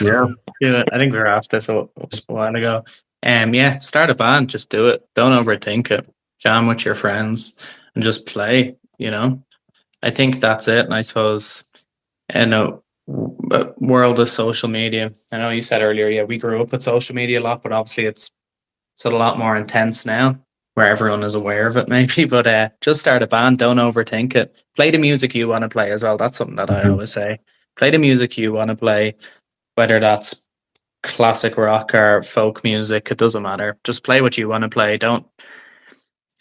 Yeah. I think we were after this a while ago. Start a band. Just do it. Don't overthink it. Jam with your friends and just play. I think that's it. And I suppose, world of social media. I know you said earlier, we grew up with social media a lot, but obviously it's a lot more intense now. where everyone is aware of it, maybe. But just start a band. Don't overthink it. Play the music you want to play as well. That's something that I always say. Play the music you want to play, whether that's classic rock or folk music. It doesn't matter. Just play what you want to play. Don't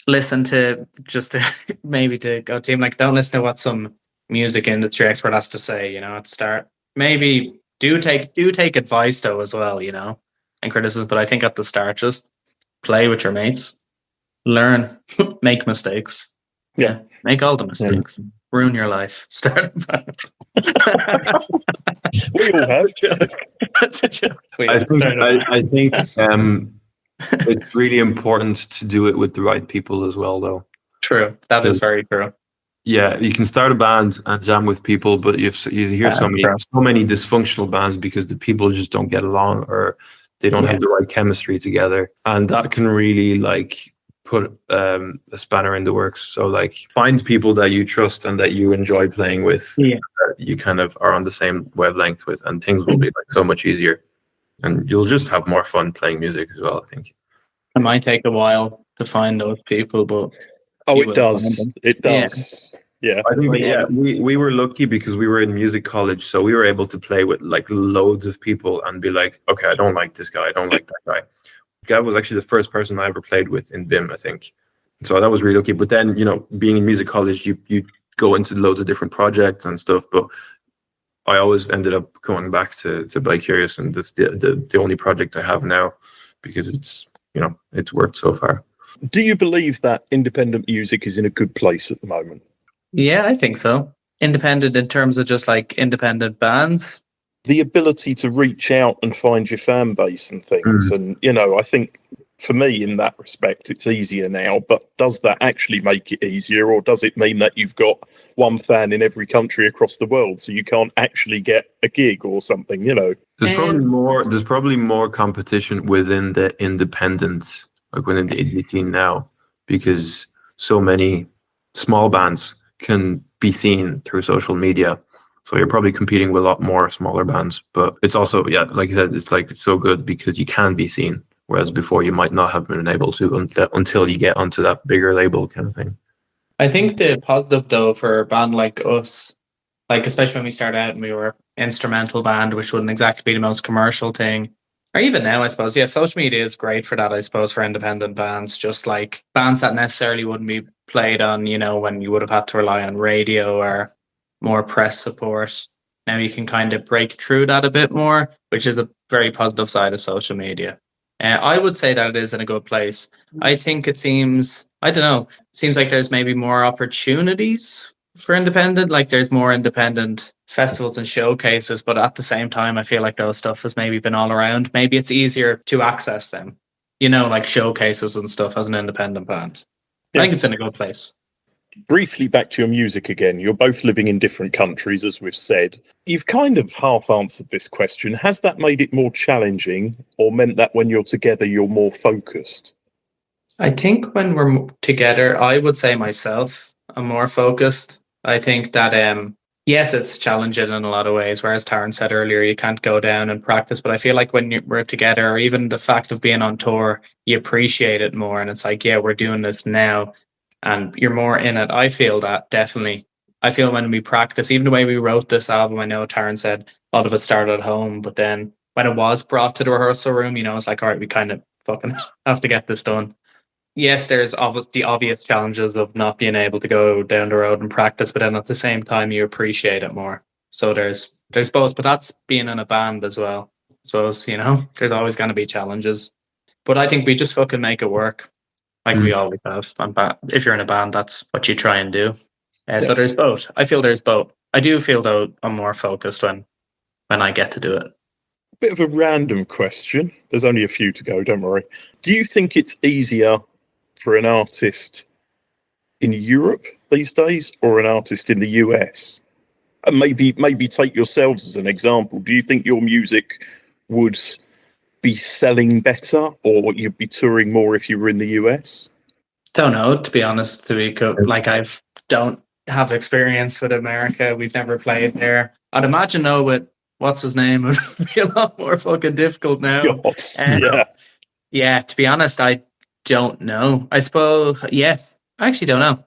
listen to just to, maybe to go team like. Don't listen to what some music industry expert has to say. At the start, maybe do take advice though as well. And criticism. But I think at the start, just play with your mates. Learn, make mistakes. Yeah. Make all the mistakes. Yeah. Ruin your life. Start a band. We all have. That's a joke. I think it's really important to do it with the right people as well, though. True. That is very true. Yeah, you can start a band and jam with people, but you hear so many dysfunctional bands because the people just don't get along or they don't have the right chemistry together, and that can really put a spanner in the works. So find people that you trust and that you enjoy playing with, that you kind of are on the same wavelength with, and things will be so much easier, and you'll just have more fun playing music as well, I think. It might take a while to find those people, but it does. Yeah. I think we were lucky because we were in music college, so we were able to play with loads of people and be like, okay, I don't like this guy, I don't like that guy. Gav was actually the first person I ever played with in BIM, I think. So that was really lucky. But then, being in music college, you go into loads of different projects and stuff. But I always ended up going back to Bicurious, and that's the only project I have now because it's worked so far. Do you believe that independent music is in a good place at the moment? Yeah, I think so. Independent in terms of just independent bands. The ability to reach out and find your fan base and things. And, I think for me in that respect, it's easier now, but does that actually make it easier, or does it mean that you've got one fan in every country across the world, so you can't actually get a gig or something, There's probably more competition within the independents, within the indie scene now, because so many small bands can be seen through social media. So you're probably competing with a lot more smaller bands, but it's also, like you said, it's so good because you can be seen, whereas before you might not have been able to until you get onto that bigger label kind of thing. I think the positive though for a band like us, especially when we started out and we were instrumental band, which wouldn't exactly be the most commercial thing, or even now, I suppose, social media is great for that, I suppose, for independent bands, just bands that necessarily wouldn't be played on, when you would have had to rely on radio or more press support. Now you can kind of break through that a bit more, which is a very positive side of social media. I would say that it is in a good place. I think it seems like there's maybe more opportunities for independent, there's more independent festivals and showcases, but at the same time, I feel like those stuff has maybe been all around. Maybe it's easier to access them, showcases and stuff as an independent band. I think it's in a good place. Briefly back to your music again. You're both living in different countries, as we've said. You've kind of half answered this question. Has that made it more challenging, or meant that when you're together, you're more focused? I think when we're together, I would say myself, I'm more focused. I think that, yes, it's challenging in a lot of ways, whereas Taryn said earlier, you can't go down and practice. But I feel like when we're together, or even the fact of being on tour, you appreciate it more. And it's we're doing this now. And you're more in it. I feel that, definitely. I feel when we practice, even the way we wrote this album, I know Taryn said a lot of it started at home, but then when it was brought to the rehearsal room, it's all right, we kind of fucking have to get this done. Yes, there's the obvious challenges of not being able to go down the road and practice, but then at the same time, you appreciate it more. So there's both, but that's being in a band as well. So, there's always going to be challenges. But I think we just fucking make it work. We always have. If you're in a band, that's what you try and do. So there's both. I feel there's both. I do feel, though, I'm more focused when I get to do it. Bit of a random question. There's only a few to go, don't worry. Do you think it's easier for an artist in Europe these days or an artist in the US? And maybe take yourselves as an example. Do you think your music would be selling better, or you'd be touring more if you were in the US? Don't know, to be honest. I don't have experience with America. We've never played there. I'd imagine though with what's his name, it would be a lot more fucking difficult now. God, yeah, to be honest, I don't know. I suppose, yeah, I actually don't know.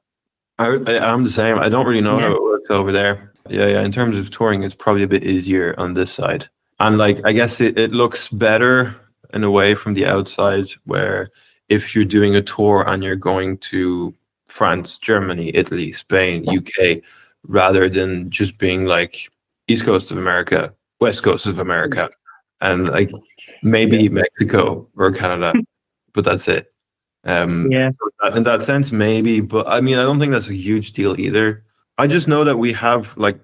I'm the same. I don't really know Yeah. how it works over there. Yeah. In terms of touring, it's probably a bit easier on this side. And like, I guess it looks better in a way from the outside, where if you're doing a tour and you're going to France, Germany, Italy, Spain, UK, rather than just being like East Coast of America, West Coast of America, and like maybe Mexico or Canada, but that's it. Yeah. In that sense, maybe, but I mean, I don't think that's a huge deal either. I just know that we have like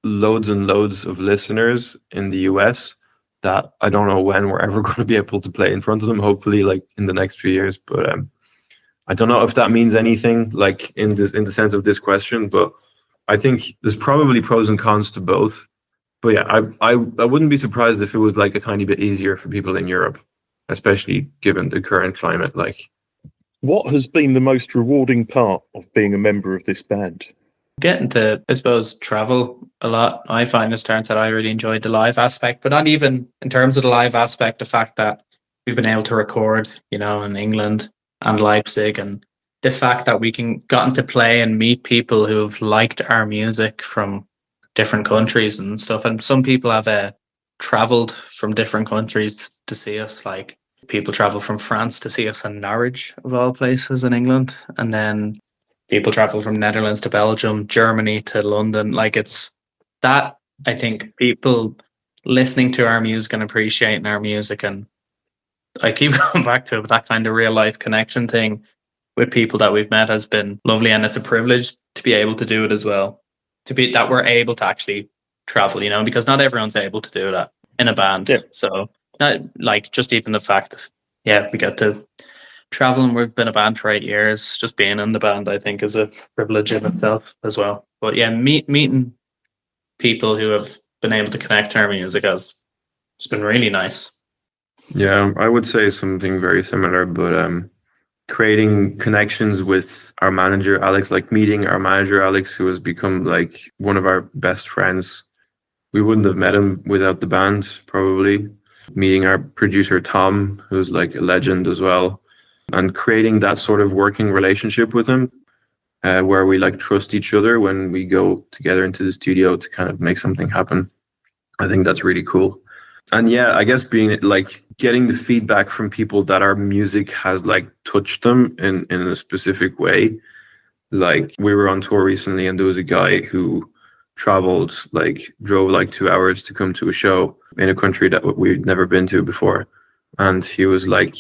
loads and loads of listeners in the US that I don't know when we're ever going to be able to play in front of them. Hopefully, like in the next few years. But I don't know if that means anything, like in the sense of this question. But I think there's probably pros and cons to both. But yeah, I wouldn't be surprised if it was like a tiny bit easier for people in Europe, especially given the current climate. Like, What has been the most rewarding part of being a member of this band? Getting to, I suppose, travel a lot. I find, as turns out, I really enjoyed the live aspect, but not even in terms of the live aspect, the fact that we've been able to record, in England and Leipzig, and the fact that we can gotten to play and meet people who've liked our music from different countries and stuff. And some people have traveled from different countries to see us. Like people travel from France to see us in Norwich, of all places, in England, and then people travel from Netherlands to Belgium, Germany to London. Like it's that, I think people listening to our music and appreciating our music, and I keep going back to it, but that kind of real life connection thing with people that we've met has been lovely, and it's a privilege to be able to do it as well. To be that we're able to actually travel, because not everyone's able to do that in a band. Yeah. So like just even the fact, we get to travel, and we've been a band for 8 years. Just being in the band, I think, is a privilege in itself as well. But yeah, meeting people who have been able to connect to our music it's been really nice. yeah, I would say something very similar, but creating connections with our manager Alex, like meeting our manager Alex, who has become like one of our best friends. We wouldn't have met him without the band, probably. Meeting our producer Tom, who's like a legend as well, and creating that sort of working relationship with him, where we like trust each other when we go together into the studio to kind of make something happen. I think that's really cool. And yeah, I guess being like getting the feedback from people that our music has like touched them in a specific way. Like we were on tour recently, and there was a guy who drove like 2 hours to come to a show in a country that we'd never been to before. And he was like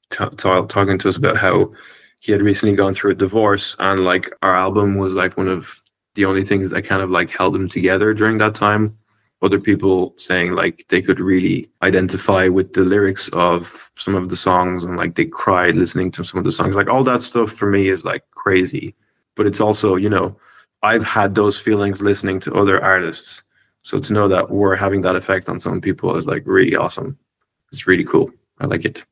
talking to us about how he had recently gone through a divorce, and like our album was like one of the only things that kind of like held him together during that time. Other people saying like they could really identify with the lyrics of some of the songs, and like they cried listening to some of the songs. Like all that stuff for me is like crazy. But it's also, I've had those feelings listening to other artists. So to know that we're having that effect on some people is like really awesome. It's really cool. I like it.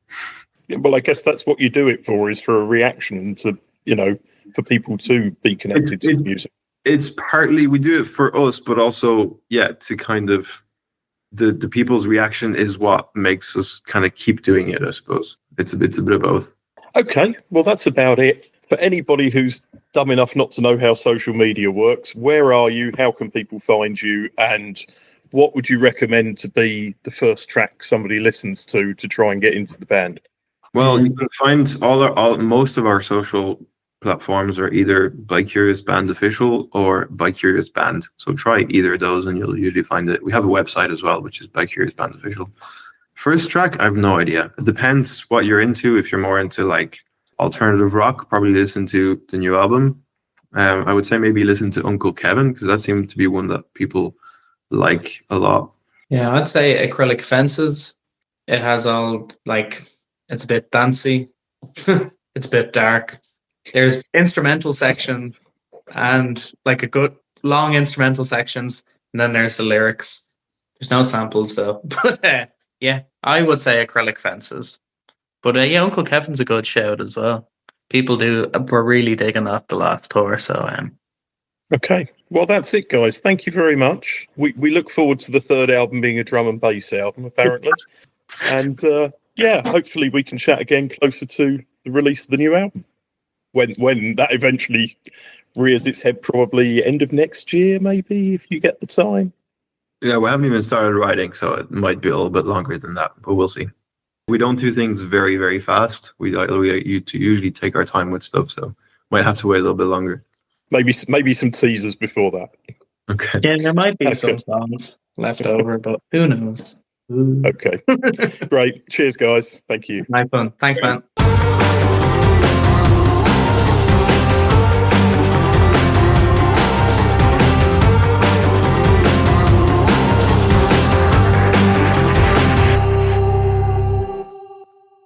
Yeah, well, I guess that's what you do it for, is for a reaction to, for people to be connected to music. It's partly we do it for us, but also, to kind of the people's reaction is what makes us kind of keep doing it, I suppose. It's a bit of both. Okay, well, that's about it. For anybody who's dumb enough not to know how social media works, where are you? How can people find you? And what would you recommend to be the first track somebody listens to try and get into the band? Well, you can find most of our social platforms are either Bicurious Band Official or Bicurious Band. So try either of those and you'll usually find it. We have a website as well, which is Bicurious Band Official. First track, I have no idea. It depends what you're into. If you're more into like alternative rock, probably listen to the new album. I would say maybe listen to Uncle Kevin, because that seemed to be one that people like a lot. Yeah, I'd say Acrylic Fences. It has all like, it's a bit dancey. It's a bit dark. There's instrumental section and like a good long instrumental sections, and then there's the lyrics. There's no samples though. But yeah, I would say Acrylic Fences. But Uncle Kevin's a good shout as well. People were really digging that the last tour. So Okay, well, that's it, guys. Thank you very much. We look forward to the third album being a drum and bass album, apparently. And hopefully we can chat again closer to the release of the new album? When that eventually rears its head, probably end of next year, maybe, if you get the time. Yeah, we haven't even started writing, so it might be a little bit longer than that, but we'll see. We don't do things very, very fast. We usually take our time with stuff, so might have to wait a little bit longer. Maybe some teasers before that. Okay. Yeah, there might be Okay. some songs left over, but who knows? Okay. Great. Cheers, guys. Thank you. My fun. Thanks, man.